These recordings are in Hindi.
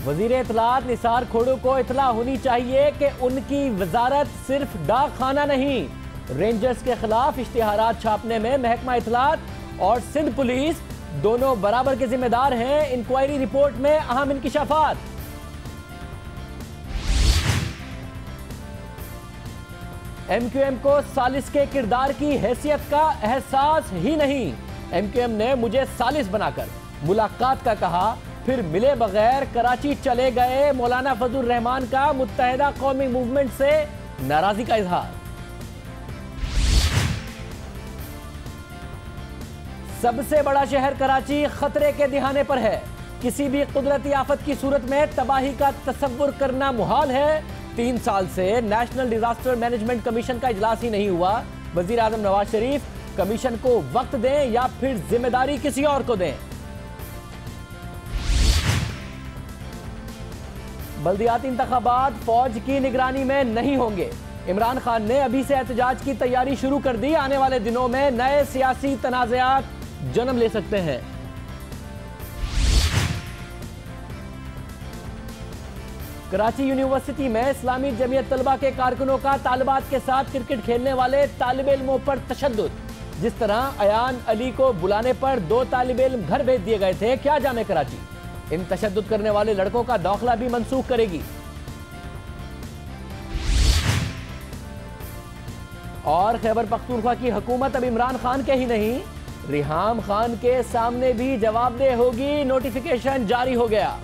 वजीर इत्तलात निसार खोड़ू को इत्तला होनी चाहिए कि उनकी वजारत सिर्फ डाक खाना नहीं, रेंजर्स के खिलाफ इश्तिहारात छापने में महकमा इत्तलात और सिंध पुलिस दोनों बराबर के जिम्मेदार हैं। इंक्वायरी रिपोर्ट में अहम इंकिशाफात। एमक्यूएम को सालिस के किरदार की हैसियत का एहसास ही नहीं। एमक्यूएम ने मुझे सालिस बनाकर मुलाकात का कहा, फिर मिले बगैर कराची चले गए। मौलाना फजलुर रहमान का मुत्तहिदा कौमी मूवमेंट से नाराजगी का इजहार। सबसे बड़ा शहर कराची खतरे के दिहाने पर है। किसी भी कुदरती आफत की सूरत में तबाही का तसव्वुर करना मुहाल है। 3 साल से नेशनल डिजास्टर मैनेजमेंट कमीशन का इजलास ही नहीं हुआ। वजीर आजम नवाज शरीफ कमीशन को वक्त दें या फिर जिम्मेदारी किसी और को दें। बल्दियाती इंतखाबात फौज की निगरानी में नहीं होंगे। इमरान खान ने अभी से एहतजाज की तैयारी शुरू कर दी। आने वाले दिनों में नए सियासी तनाज़ात जन्म ले सकते हैं। कराची यूनिवर्सिटी में इस्लामी जमीयत तलबा के कारकुनों का तालिबात के साथ क्रिकेट खेलने वाले तालिब इल्मों पर तशद्दुद। जिस तरह अयान अली को बुलाने पर 2 तालिब इल्म घर भेज दिए गए थे, क्या जामे कराची इन तशद्दुद करने वाले लड़कों का दाखिला भी मंसूख करेगी। और खैबर पख्तूनख्वा की हुकूमत अब इमरान खान के ही नहीं, रिहाम खान के सामने भी जवाबदेह होगी। नोटिफिकेशन जारी हो गया।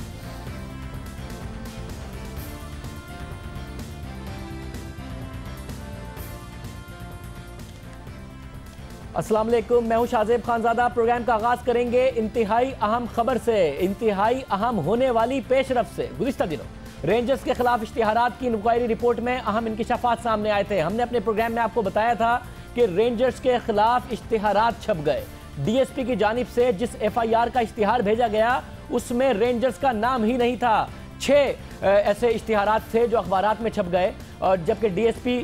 अस्सलाम वालेकुम, मैं हूं शाहजेब खानजादा। प्रोग्राम का आगाज करेंगे इंतहाई अहम खबर से, इंतहाई अहम होने वाली पेशरफ से। गुज़िश्ता दिनों रेंजर्स के खिलाफ इश्तिहारात की इंक्वायरी रिपोर्ट में अहम इंकिशाफात सामने आए थे। हमने अपने प्रोग्राम में आपको बताया था कि रेंजर्स के खिलाफ इश्तिहारात छप गए। डीएसपी की जानिब से जिस एफआईआर का इश्तिहार भेजा गया उसमें रेंजर्स का नाम ही नहीं था। 6 ऐसे इश्तिहारात थे जो अखबारात में छप गए, और जबकि डीएसपी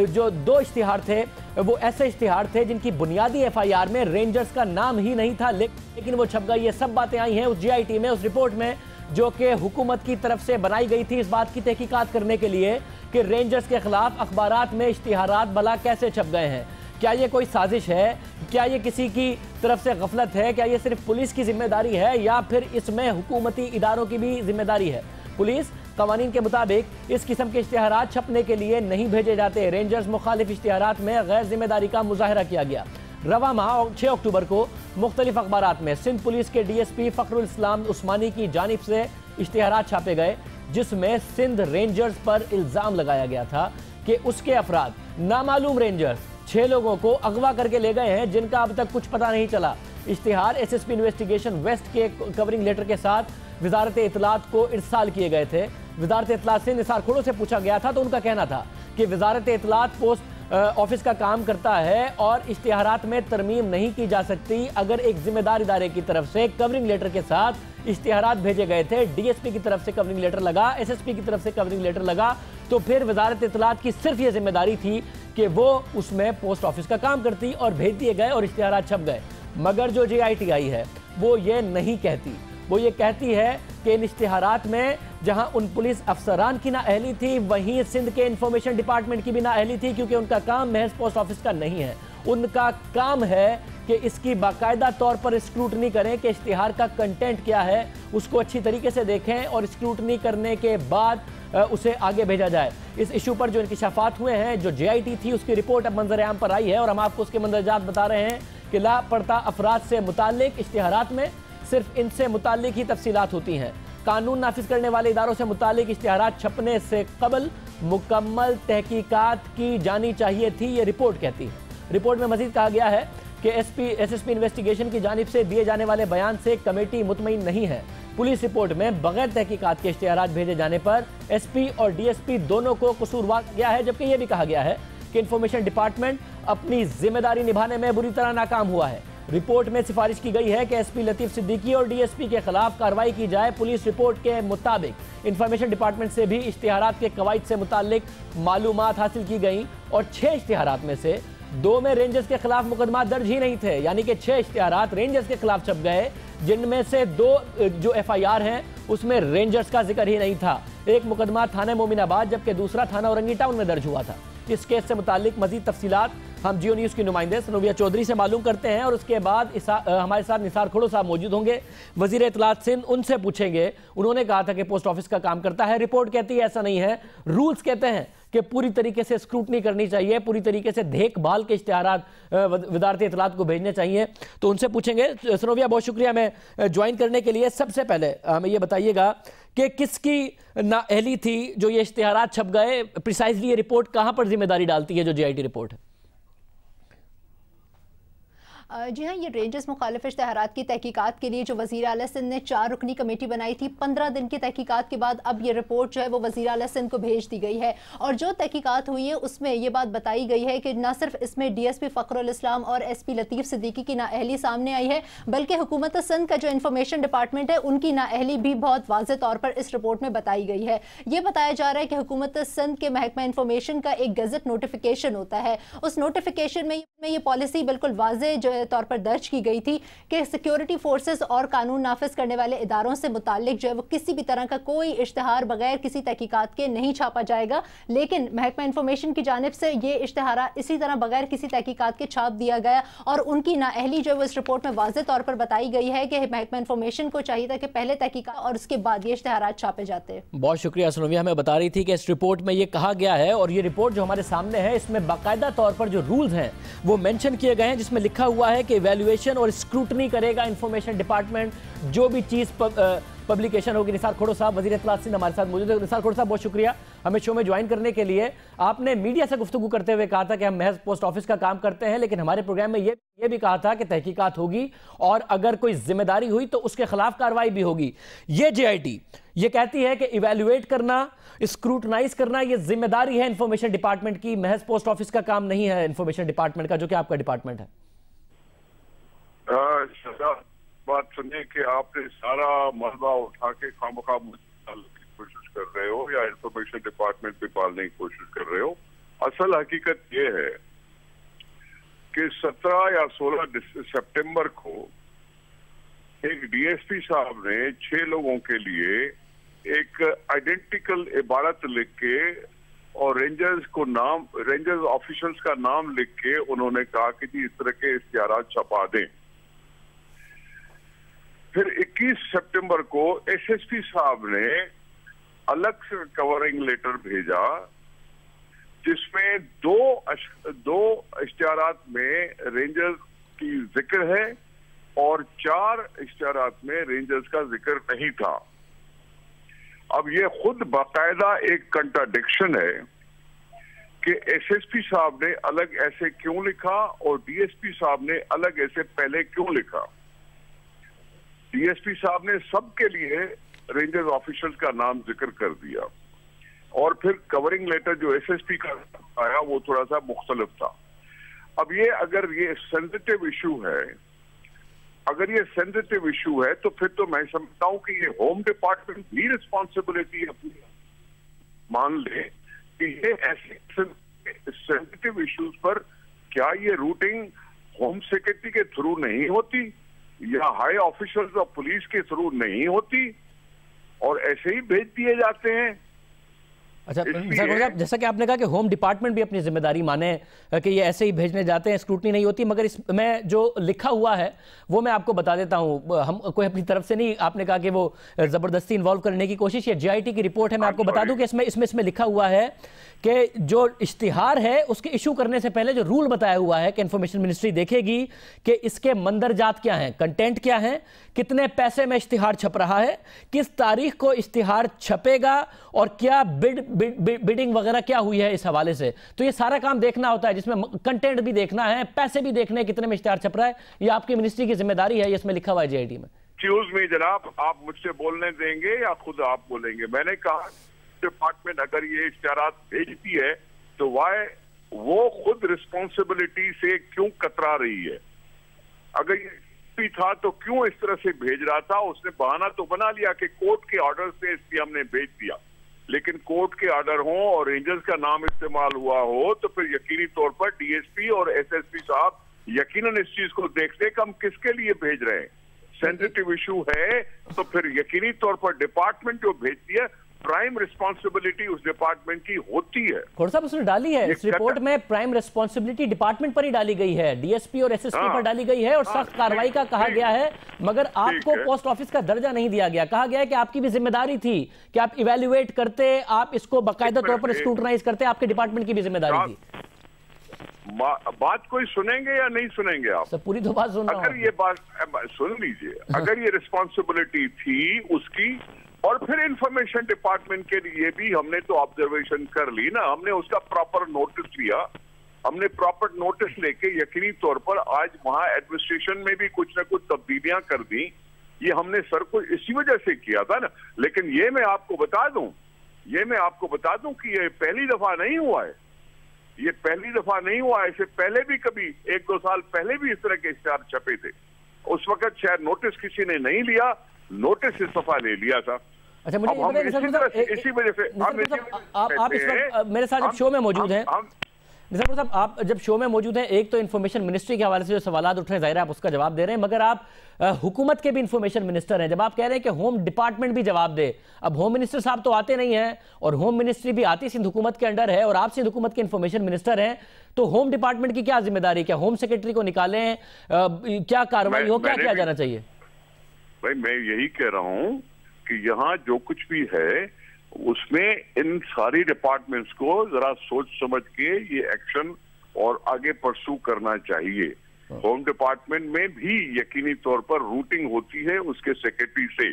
जो 2 इश्तिहार थे वो ऐसे इश्तिहार थे जिनकी बुनियादी एफआईआर में रेंजर्स का नाम ही नहीं था, लेकिन वो छप गई। ये सब बातें आई हैं उस जीआईटी में, उस रिपोर्ट में, जो कि हुकूमत की तरफ से बनाई गई थी इस बात की तहकीकात करने के लिए कि रेंजर्स के खिलाफ अखबारात में इश्तिहारात भला कैसे छप गए हैं। क्या ये कोई साजिश है? क्या ये किसी की तरफ से गफलत है? क्या ये सिर्फ पुलिस की जिम्मेदारी है या फिर इसमें हुकूमती इदारों की भी जिम्मेदारी है? पुलिस कवानीन के मुताबिक इस किस्म के इश्तिहारात छपने के लिए नहीं भेजे जाते। रेंजर्स मुखालिफ इश्तिहारात में गैर जिम्मेदारी का मुजाहरा किया गया। रवा माह 6 अक्टूबर को मुख्तलिफ अखबारात में सिंध पुलिस के डीएसपी फखरुल इस्लाम उस्मानी की जानिब से इश्तिहारात छापे गए, जिसमें सिंध रेंजर्स पर इल्ज़ाम लगाया गया था कि उसके अफराद नामालूम रेंजर्स 6 लोगों को अगवा करके ले गए हैं जिनका अब तक कुछ पता नहीं चला। इश्तिहार एसएसपी इन्वेस्टिगेशन वेस्ट के कवरिंग लेटर के साथ वजारत इत्तलात को इरसाल किए गए थे। वजारत इत्तलात से निसार खोड़ू से पूछा गया था तो उनका कहना था कि वजारत इत्तलात पोस्ट ऑफिस का काम करता है और इश्तिहारात में तरमीम नहीं की जा सकती। अगर एक जिम्मेदार इदारे की तरफ से कवरिंग लेटर के साथ इश्तिहारात भेजे गए थे, डीएसपी की तरफ से कवरिंग लेटर लगा, एसएसपी की तरफ से कवरिंग लेटर लगा, तो फिर वजारत इत्तलात की सिर्फ ये जिम्मेदारी थी कि वो उसमें पोस्ट ऑफिस का काम करती और भेज दिए गए और इश्तिहारात छप गए। मगर जो जीआईटी आई है वो ये नहीं कहती। वो ये कहती है कि इन इश्तिहारात में जहां उन पुलिस अफसरान की ना अहली थी, वहीं सिंध के इंफॉर्मेशन डिपार्टमेंट की भी ना अहली थी, क्योंकि उनका काम महज पोस्ट ऑफिस का नहीं है। उनका काम है कि इसकी बाकायदा तौर पर स्क्रूटनी करें कि इश्तिहार का कंटेंट क्या है, उसको अच्छी तरीके से देखें और स्क्रूटनी करने के बाद उसे आगे भेजा जाए। इस इशू पर जो इंकिशाफात हुए हैं, जो जीआईटी थी उसकी रिपोर्ट अब मंजर आम पर आई है और हम आपको उसके मंदरजात बता रहे हैं कि लापरता अफराद से मुताल्लिक इश्तिहारात में सिर्फ इनसे मुताल्लिक ही तफसीलात होती हैं। कानून नाफिज करने वाले इदारों से मुताल्लिक इश्तिहारात छपने से कबल मुकम्मल तहकीकात की जानी चाहिए थी, ये रिपोर्ट कहती है। रिपोर्ट में मजीद कहा गया है कि एसएसपी इन्वेस्टिगेशन की जानिब से दिए जाने वाले बयान से कमेटी मुतमईन नहीं है। पुलिस रिपोर्ट में बगैर तहकीकात के इश्तिहारात भेजे जाने पर एसपी और डीएसपी दोनों को कसूरवार किया है, जबकि यह भी कहा गया है कि इंफॉर्मेशन डिपार्टमेंट अपनी जिम्मेदारी निभाने में बुरी तरह नाकाम हुआ है। रिपोर्ट में सिफारिश की गई है कि एसपी लतीफ सिद्दीकी और डीएसपी के खिलाफ कार्रवाई की जाए। पुलिस रिपोर्ट के मुताबिक इंफॉर्मेशन डिपार्टमेंट से भी इश्तिहारात के कवायद से मुताल्लिक मालूमात हासिल की गई और 6 इश्तिहारात में से 2 में रेंजर्स के खिलाफ मुकदमा दर्ज ही नहीं थे, यानी कि 6 इश्तिहारात रेंजर्स के खिलाफ छप गए, जिनमें से 2 जो FIR हैं उसमें रेंजर्स का जिक्र ही नहीं था। एक मुकदमा थाना मोमिनाबाद जबकि दूसरा थाना औरंगी टाउन में दर्ज हुआ था। इस केस से मुतालिक मजीद तफसीलात हम जियो न्यूज़ की नुमाइंदे सनोविया चौधरी से मालूम करते हैं और उसके बाद हमारे साथ निसार खुड़ो साहब मौजूद होंगे, वजीर इत्तलात सिंध, उनसे पूछेंगे। उन्होंने कहा था कि पोस्ट ऑफिस का काम करता है, रिपोर्ट कहती है ऐसा नहीं है, रूल्स कहते हैं कि पूरी तरीके से स्क्रूटनी करनी चाहिए, पूरी तरीके से देखभाल के इश्तिहारात वजारत इत्तलात को भेजने चाहिए, तो उनसे पूछेंगे। सनोविया, बहुत शुक्रिया हमें ज्वाइन करने के लिए। सबसे पहले हमें ये बताइएगा कि किसकी नाअहली थी जो ये इश्तिहारात छप गए, प्रिसाइजली ये रिपोर्ट कहां पर जिम्मेदारी डालती है जो JIT रिपोर्ट है? जी हाँ, ये रेंजर्स मुखालिफ इश्तिहारात की तहकीकात के लिए जो वज़ीर आला सिंध ने 4 रुकनी कमेटी बनाई थी, 15 दिन की तहकीकात के बाद अब ये रिपोर्ट जो है वो वज़ीर आला सिंध को भेज दी गई है। और जो तहकीकात हुई है उसमें ये बात बताई गई है कि न सिर्फ इसमें DSP फ़खरुल इस्लाम और SP लतीफ़ सिद्दीकी की नाअहली सामने आई है, बल्कि हुकूमत सिंध का जो इंफॉर्मेशन डिपार्टमेंट है उनकी नाअहली भी बहुत वाज़ेह तौर पर इस रिपोर्ट में बताई गई है। ये बताया जा रहा है कि हुकूमत सिंध के महकमा इंफॉर्मेशन का एक गज़ट नोटिफिकेशन होता है, उस नोटिफिकेशन में ये पॉलिसी बिल्कुल वाज़ेह जो तौर पर दर्ज की गई थी कि सिक्योरिटी फोर्सेस और कानून नाफिज करने वाले इदारों से मुतालिक जो है वो किसी भी तरह का कोई इश्तिहार बगैर किसी तहकीकात के नहीं छापा जाएगा। लेकिन महकमा इंफॉर्मेशन की जानिब से ये इश्तिहार इसी तरह बगैर किसी तहकीकात के छाप दिया गया और उनकी नाअहली जो है वो इस रिपोर्ट में वाज़ेह तौर पर बताई गई है कि महकमा इंफॉर्मेशन को चाहिए था कि पहले तहकीकात और उसके बाद ये इश्तिहारात छापे जाते। बहुत शुक्रिया सनोविया, हमें बता रही थी कि इस रिपोर्ट में ये कहा गया है और ये रिपोर्ट जो हमारे सामने है इसमें बाकायदा तौर पर जो रूल्स हैं वो मेंशन किए गए हैं, जिसमें लिखा हुआ है कि इवैल्यूएशन और स्क्रूटनी करेगा इंफॉर्मेशन डिपार्टमेंट, जो भी चीज पब्लिकेशन होगी। निसार खुड़ो साहब वज़ीर इत्तलात सिंध हमारे साथ मौजूद है। निसार खुड़ो साहब, बहुत शुक्रिया हमें शो में ज्वाइन करने के लिए। आपने मीडिया से गुफ्तगू करते हुए कहा था कि हम महज पोस्ट ऑफिस का काम करते हैं, लेकिन हमारे प्रोग्राम में ये भी कहा था कि तहकीकात होगी और अगर कोई जिम्मेदारी हुई तो उसके खिलाफ कार्रवाई भी होगी। ये JIT ये कहती है कि इवैल्यूएट करना, स्क्रूटनाइज करना ये जिम्मेदारी है इंफॉर्मेशन डिपार्टमेंट की, महज पोस्ट ऑफिस का काम नहीं है इंफॉर्मेशन डिपार्टमेंट का, जो कि आपका डिपार्टमेंट है। बात सुनिए कि आपने सारा मलबा उठा के खामखा डालने की कोशिश कर रहे हो या इंफॉर्मेशन डिपार्टमेंट पे पालने की कोशिश कर रहे हो। असल हकीकत ये है कि 17 या 16 सितंबर को एक DSP साहब ने 6 लोगों के लिए एक आइडेंटिकल इबारत लिख के और रेंजर्स ऑफिसर्स का नाम लिख के उन्होंने कहा कि जी इस तरह के इश्तिहारात छपा दें। फिर 21 सितंबर को SSP साहब ने अलग से कवरिंग लेटर भेजा जिसमें दो इश्तिहारात में रेंजर्स की जिक्र है और 4 इश्तिहारात में रेंजर्स का जिक्र नहीं था। अब ये खुद बाकायदा एक कंट्राडिक्शन है कि SSP साहब ने अलग ऐसे क्यों लिखा और DSP साहब ने अलग ऐसे पहले क्यों लिखा। DSP साहब ने सबके लिए रेंजर्स ऑफिसर्स का नाम जिक्र कर दिया और फिर कवरिंग लेटर जो SSP का आया वो थोड़ा सा मुख्तलिफ था। अब ये अगर ये सेंसिटिव इशू है, अगर ये सेंसिटिव इशू है तो फिर तो मैं समझता हूं कि ये होम डिपार्टमेंट भी रिस्पॉन्सिबिलिटी अपनी मान ले कि ये ऐसे सेंसिटिव इश्यूज पर क्या ये रूटिंग होम सेक्रेटरी के थ्रू नहीं होती या हाई ऑफिसर्स ऑफ पुलिस के थ्रू नहीं होती और ऐसे ही भेज दिए जाते हैं। अच्छा सर, जैसा कि आपने कहा कि होम डिपार्टमेंट भी अपनी जिम्मेदारी माने कि ये ऐसे ही भेजने जाते हैं, स्क्रूटनी नहीं होती, मगर इसमें जो लिखा हुआ है वो मैं आपको बता देता हूं। हम कोई अपनी तरफ से नहीं, आपने कहा कि वो जबरदस्ती इन्वॉल्व करने की कोशिश, ये JIT की रिपोर्ट है। मैं आपको बता दूं कि इसमें लिखा हुआ है कि जो इश्तिहार है उसके इशू करने से पहले जो रूल बताया हुआ है कि इंफॉर्मेशन मिनिस्ट्री देखेगी कि इसके मंदरजात क्या हैं, कंटेंट क्या है, कितने पैसे में इश्तिहार छप रहा है, किस तारीख को इश्तिहार छपेगा और क्या बिडिंग वगैरह क्या हुई है इस हवाले से। तो ये सारा काम देखना होता है, जिसमें कंटेंट भी देखना है, पैसे भी देखने, कितने में इश्तिहार छप रहा है। ये आपकी मिनिस्ट्री की जिम्मेदारी है, इसमें लिखा हुआ है JIT में। एक्सक्यूज मी जनाब, आप मुझसे बोलने देंगे या खुद आप बोलेंगे? मैंने कहा डिपार्टमेंट अगर ये इश्तिहारात भेजती है तो वाई वो खुद रिस्पॉन्सिबिलिटी से क्यों कतरा रही है? अगर ये भी था तो क्यों इस तरह से भेज रहा था? उसने बहाना तो बना लिया कि कोर्ट के ऑर्डर से इसलिए हमने भेज दिया, लेकिन कोर्ट के ऑर्डर हो और रेंजर्स का नाम इस्तेमाल हुआ हो तो फिर यकीनी तौर पर डीएसपी और एसएसपी साहब यकीनन इस चीज को देखते कि हम किसके लिए भेज रहे हैं। सेंसिटिव इशू है तो फिर यकीनी तौर पर डिपार्टमेंट जो भेजती है, प्राइम रिस्पॉन्सिबिलिटी उस डिपार्टमेंट की होती है। खोड़ साहब उसने डाली है इस रिपोर्ट में, प्राइम रिस्पॉन्सिबिलिटी डिपार्टमेंट पर ही डाली गई है, डीएसपी और एसएसपी पर डाली गई है और सख्त कार्रवाई का कहा गया है, मगर आपको पोस्ट ऑफिस का दर्जा नहीं दिया गया। कहा गया है कि आपकी भी जिम्मेदारी थी कि आप इवेल्युएट करते, आप इसको बाकायदा तौर पर स्क्रूटनाइज करते, आपके डिपार्टमेंट की भी जिम्मेदारी थी। बात कोई सुनेंगे या नहीं सुनेंगे आप? सब पूरी तो बात सुन रहा हूं। अगर ये बात सुन लीजिए, अगर ये रिस्पॉन्सिबिलिटी थी उसकी, और फिर इंफॉर्मेशन डिपार्टमेंट के लिए भी हमने तो ऑब्जर्वेशन कर ली ना, हमने उसका प्रॉपर नोटिस लिया, हमने प्रॉपर नोटिस लेके यकीनी तौर पर आज वहां एडमिनिस्ट्रेशन में भी कुछ ना कुछ तब्दीलियां कर दी। ये हमने सर को इसी वजह से किया था ना। लेकिन ये मैं आपको बता दूं कि ये पहली दफा नहीं हुआ है, ये पहली दफा नहीं हुआ है। इससे पहले भी कभी 1-2 साल पहले भी इस तरह के इश्तेहार छपे थे, उस वक्त शायद नोटिस किसी ने नहीं लिया, नोटिस इस दफा ले लिया था। अच्छा मुझे इसी वजह से आप इस वक्त मेरे साथ जब शो में मौजूद हैं, निसार साहब आप जब शो में मौजूद हैं, एक तो इन्फॉर्मेशन मिनिस्ट्री के हवाले से जो सवाल उठ रहे हैं, जाहिर है आप उसका जवाब दे रहे हैं, मगर आप हुकूमत के भी इंफॉर्मेशन मिनिस्टर हैं। जब आप कह रहे हैं कि होम डिपार्टमेंट भी जवाब दे, अब होम मिनिस्टर साहब तो आते नहीं हैं और होम मिनिस्ट्री भी आती सिंध हुकूमत के अंडर है और आप सिंध हुकूमत के इंफॉर्मेशन मिनिस्टर हैं, तो होम डिपार्टमेंट की क्या जिम्मेदारी? क्या होम सेक्रेटरी को निकालें, क्या कार्रवाई हो, क्या किया जाना चाहिए? भाई मैं यही कह रहा हूं कि यहाँ जो कुछ भी है उसमें इन सारी डिपार्टमेंट्स को जरा सोच समझ के ये एक्शन और आगे परसू करना चाहिए। होम डिपार्टमेंट में भी यकीनी तौर पर रूटिंग होती है उसके सेक्रेटरी से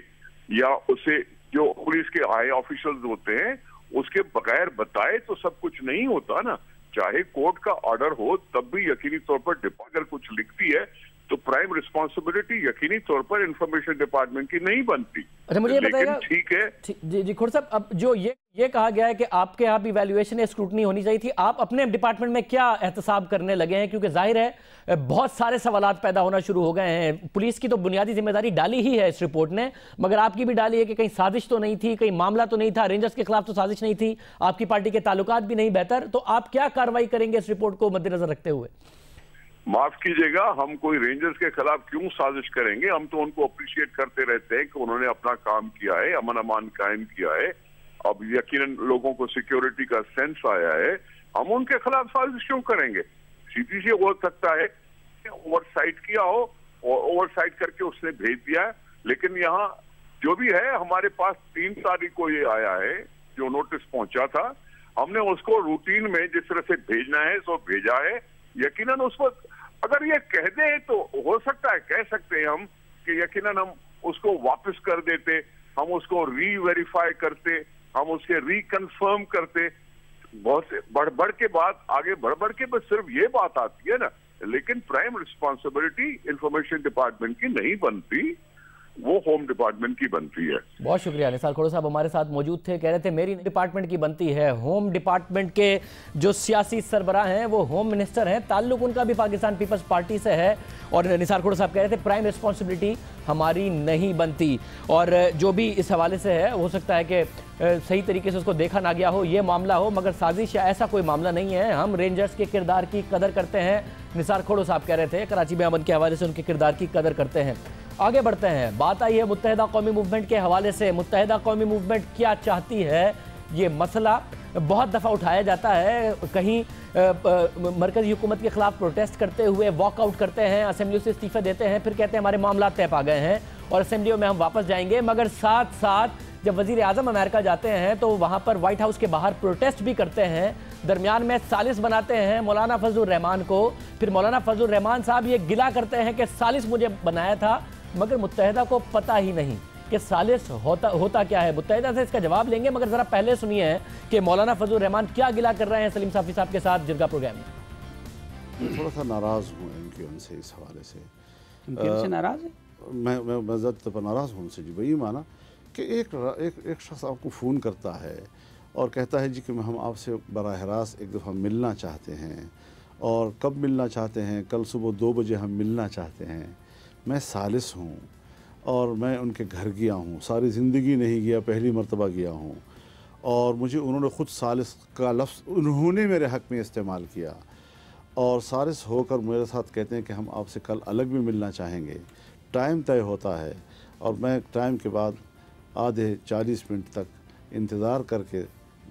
या उसे जो पुलिस के हाई ऑफिशियल्स होते हैं उसके बगैर बताए तो सब कुछ नहीं होता ना। चाहे कोर्ट का ऑर्डर हो तब भी यकीनी तौर पर अगर कुछ लिखती है तो प्राइम रिस्पॉन्सिबिलिटी यकीनी तौर पर इंफॉर्मेशन डिपार्टमेंट की नहीं बनती। अच्छा मुझे ये बताइएगा, ठीक है जी खोड़ साहब, अब जो ये कहा गया है कि आपके यहाँ भी इवैल्यूएशन या स्क्रूटनी होनी चाहिए थी, आप अपने डिपार्टमेंट में क्या एहतसाब करने लगे हैं? क्योंकि जाहिर है बहुत सारे सवालात पैदा होना शुरू हो गए हैं। पुलिस की तो बुनियादी जिम्मेदारी डाली ही है इस रिपोर्ट ने, मगर आपकी भी डाली है कि कहीं साजिश तो नहीं थी, कहीं मामला तो नहीं था, रेंजर्स के खिलाफ तो साजिश नहीं थी, आपकी पार्टी के ताल्लुकात भी नहीं बेहतर, तो आप क्या कार्रवाई करेंगे इस रिपोर्ट को मद्देनजर रखते हुए? माफ कीजिएगा, हम कोई रेंजर्स के खिलाफ क्यों साजिश करेंगे? हम तो उनको अप्रिशिएट करते रहते हैं कि उन्होंने अपना काम किया है, अमन अमान कायम किया है। अब यकीनन लोगों को सिक्योरिटी का सेंस आया है, हम उनके खिलाफ साजिश क्यों करेंगे? सीधी सी हो सकता है ओवरसाइट किया हो और ओवरसाइट करके उसने भेज दिया है, लेकिन यहाँ जो भी है हमारे पास 3 तारीख को ये आया है जो नोटिस पहुंचा था, हमने उसको रूटीन में जिस तरह से भेजना है सो भेजा है। यकीनन उसको अगर ये कह दे तो हो सकता है, कह सकते हैं हम कि यकीनन हम उसको वापस कर देते, हम उसको री-वेरीफाई करते, हम उसके रिकन्फर्म करते। बहुत से बढ़ के बात आगे बढ़ के बस सिर्फ ये बात आती है ना, लेकिन प्राइम रिस्पॉन्सिबिलिटी इंफॉर्मेशन डिपार्टमेंट की नहीं बनती, वो होम डिपार्टमेंट की बनती है। बहुत शुक्रिया। निसार खोड़ो साहब हमारे साथ मौजूद थे, कह रहे थे मेरी डिपार्टमेंट की बनती है। होम डिपार्टमेंट के जो सियासी सरबराह हैं वो होम मिनिस्टर हैं, ताल्लुक उनका भी पाकिस्तान पीपल्स पार्टी से है, और निसार खोड़ो साहब कह रहे थे प्राइम रिस्पॉन्सिबिलिटी हमारी नहीं बनती। और जो भी इस हवाले से है, हो सकता है कि सही तरीके से उसको देखा ना गया हो, ये मामला हो, मगर साजिश या ऐसा कोई मामला नहीं है। हम रेंजर्स के किरदार की कदर करते हैं, निसार खोड़ो साहब कह रहे थे, कराची में अमन के हवाले से उनके किरदार की कदर करते हैं। आगे बढ़ते हैं, बात आई है मुत्तहिदा कौमी मूवमेंट के हवाले से। मुत्तहिदा कौमी मूवमेंट क्या चाहती है, ये मसला बहुत दफ़ा उठाया जाता है। कहीं मरकज़ी हुकूमत के खिलाफ प्रोटेस्ट करते हुए वॉकआउट करते हैं, असेंबलियों से इस्तीफ़े देते हैं, फिर कहते हैं हमारे मामला तय पा गए हैं और असेंबलियों में हम वापस जाएंगे, मगर साथ साथ जब वज़ीर आज़म अमेरिका जाते हैं तो वहाँ पर वाइट हाउस के बाहर प्रोटेस्ट भी करते हैं, दरमियान में सालिस बनाते हैं मौलाना फजलुर रहमान को। फिर मौलाना फजलुर रहमान साहब ये गिला करते हैं कि सालिस मुझे बनाया था, मगर मुत्तहिदा को पता ही नहीं कि सालिस होता क्या है। मुत्तहिदा से इसका जवाब लेंगे, मगर ज़रा पहले सुनिए कि मौलाना फजलुर रहमान क्या गिला कर रहे हैं सलीम साफ़ी साहब के साथ जिरगा प्रोग्राम में। थोड़ा सा नाराज़ हूँ इनके उनसे इस हवाले से। उनसे नाराज़ है? मैं ज़्यादा पर नाराज़ हूँ उनसे जी। वही माना कि एक शख्स आपको फ़ोन करता है और कहता है जी कि हम आपसे बराह रास्त एक दफ़ा मिलना चाहते हैं, और कब मिलना चाहते हैं? कल सुबह 2 बजे हम मिलना चाहते हैं। मैं सालिस हूँ और मैं उनके घर गया हूँ, सारी ज़िंदगी नहीं गया, पहली मर्तबा गया हूँ, और मुझे उन्होंने ख़ुद सालिस का लफ्ज़ उन्होंने मेरे हक़ में इस्तेमाल किया और सालिस होकर मेरे साथ कहते हैं कि हम आपसे कल अलग भी मिलना चाहेंगे। टाइम तय होता है और मैं टाइम के बाद आधे 40 मिनट तक इंतज़ार करके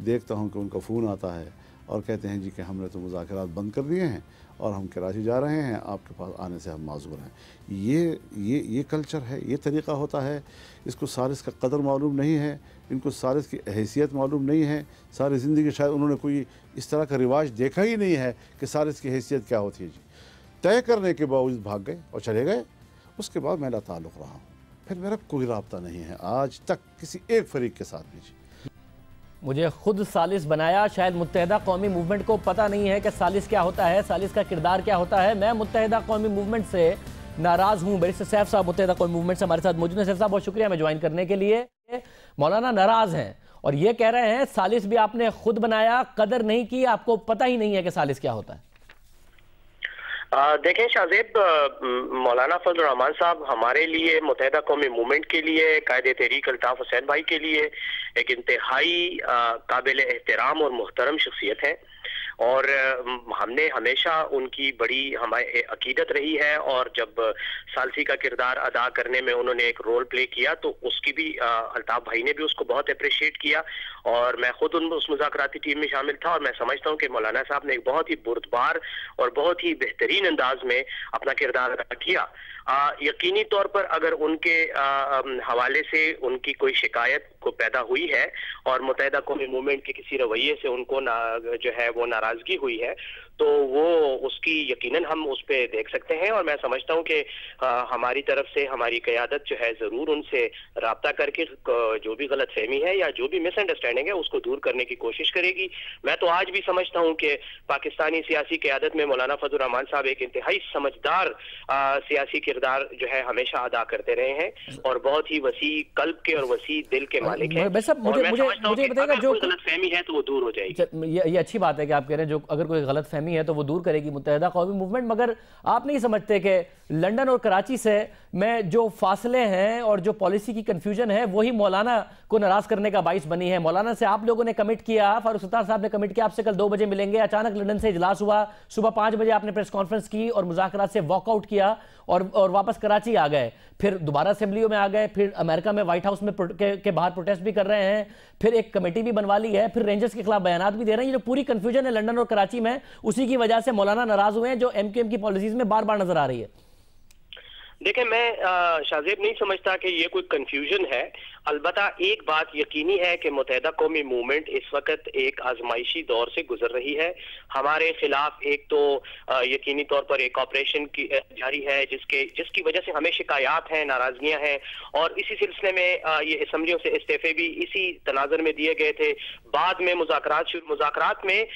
देखता हूं कि उनका फ़ोन आता है और कहते हैं जी कि हमने तो मुज़ाकरात बंद कर दिए हैं और हम कराची जा रहे हैं, आपके पास आने से हम माज़ूर हैं। ये कल्चर है, ये तरीक़ा होता है। इसको सालिस का कदर मालूम नहीं है, इनको सालिस की हैसियत मालूम नहीं है। सारी ज़िंदगी शायद उन्होंने कोई इस तरह का रिवाज देखा ही नहीं है कि सालिस की हैसियत क्या होती है जी। तय करने के बावजूद भाग गए और चले गए। उसके बाद मैं लाताल्लुक़ रहा हूँ, फिर मेरा कोई राब्ता नहीं है आज तक किसी एक फरीक के साथ भी। मुझे खुद सालिस बनाया, शायद मुत्तहिदा कौमी मूवमेंट को पता नहीं है कि सालिस क्या होता है, सालिस का किरदार क्या होता है। मैं मुत्तहिदा कौमी मूवमेंट से नाराज़ हूँ। बैरिस्टर सैफ साहब मुत्तहिदा कौमी मूवमेंट से हमारे साथ मौजूद हैं। सैफ साहब बहुत शुक्रिया हमें ज्वाइन करने के लिए। मौलाना नाराज़ हैं और ये कह रहे हैं सालिस भी आपने खुद बनाया, कदर नहीं की, आपको पता ही नहीं है कि सालिस क्या होता है। देखें शाहजेब, मौलाना फजल रहमान साहब हमारे लिए, मुत्तहिदा कौमी मूवमेंट के लिए, कायदे तहरीक अल्ताफ हुसैन भाई के लिए एक इंतहाई काबिल एहतराम और मुहतरम शख्सियत है और हमने हमेशा उनकी बड़ी हमारी अकीदत रही है और जब सालसी का किरदार अदा करने में उन्होंने एक रोल प्ले किया तो उसकी भी अल्ताफ भाई ने भी उसको बहुत अप्रिशिएट किया और मैं खुद उस मुज़ाकराती टीम में शामिल था और मैं समझता हूँ कि मौलाना साहब ने एक बहुत ही बुर्दबार और बहुत ही बेहतरीन अंदाज में अपना किरदार अदा किया। यकीनी तौर पर अगर उनके हवाले से उनकी कोई शिकायत को पैदा हुई है और मुत्तहिदा कौमी मूवमेंट के किसी रवैये से उनको जो है वो नाराजगी हुई है तो वो उसकी यकीनन हम उस पर देख सकते हैं और मैं समझता हूँ कि हमारी तरफ से हमारी क़यादत जो है ज़रूर उनसे राब्ता करके जो भी गलत फहमी है या जो भी मिसअंडरस्टैंडिंग है उसको दूर करने की कोशिश करेगी। मैं तो आज भी समझता हूँ कि पाकिस्तानी सियासी क़यादत में मौलाना फजल रहमान साहब एक इंतहाई समझदार सियासी किरदार जो है हमेशा अदा करते रहे हैं और बहुत ही वसी कल्ब के और वसी दिल के मालिक हैं। मुझे बताइएगा जो गलतफहमी है तो वो दूर हो जाएगी। ये अच्छी बात है कि आप कह रहे हैं जो अगर कोई गलतफहमी है तो वो दूर करेगी मुत्तहिदा कौमी मूवमेंट, मगर आप नहीं समझते कि लंदन और कराची से में जो फासले हैं और जो पॉलिसी की कंफ्यूजन है वही मौलाना को नाराज करने का बाइस बनी है। मौलाना से आप लोगों ने कमिट किया, फारूक सत्तार साहब ने कमिट किया आपसे कल 2 बजे मिलेंगे, अचानक लंदन से इजलास हुआ, सुबह 5 बजे आपने प्रेस कॉन्फ्रेंस की और मुज़ाकरात से वॉकआउट किया और वापस कराची आ गए, फिर दोबारा असेंबलियों में आ गए, फिर अमेरिका में व्हाइट हाउस में के बाहर प्रोटेस्ट भी कर रहे हैं, फिर एक कमेटी भी बनवा ली है, फिर रेंजर्स के खिलाफ बयानात भी दे रहे हैं। ये जो पूरी कंफ्यूजन है लंदन और कराची में, उसी की वजह से मौलाना नाराज हुए हैं जो एमक्यूएम की पॉलिसीज में बार बार नजर आ रही है। देखें, मैं शाहजेब नहीं समझता कि ये कोई कंफ्यूजन है। अलबत्ता एक बात यकीनी है कि मुत्तहिदा कौमी मूवमेंट इस वक्त एक आजमाइशी दौर से गुजर रही है। हमारे खिलाफ एक तो यकीनी तौर पर एक ऑपरेशन की जारी है जिसकी वजह से हमें शिकायत हैं, नाराजगियां हैं और इसी सिलसिले में ये असम्बलियों से इस्तीफे भी इसी तनाजर में दिए गए थे। बाद में मुज़ाकरात में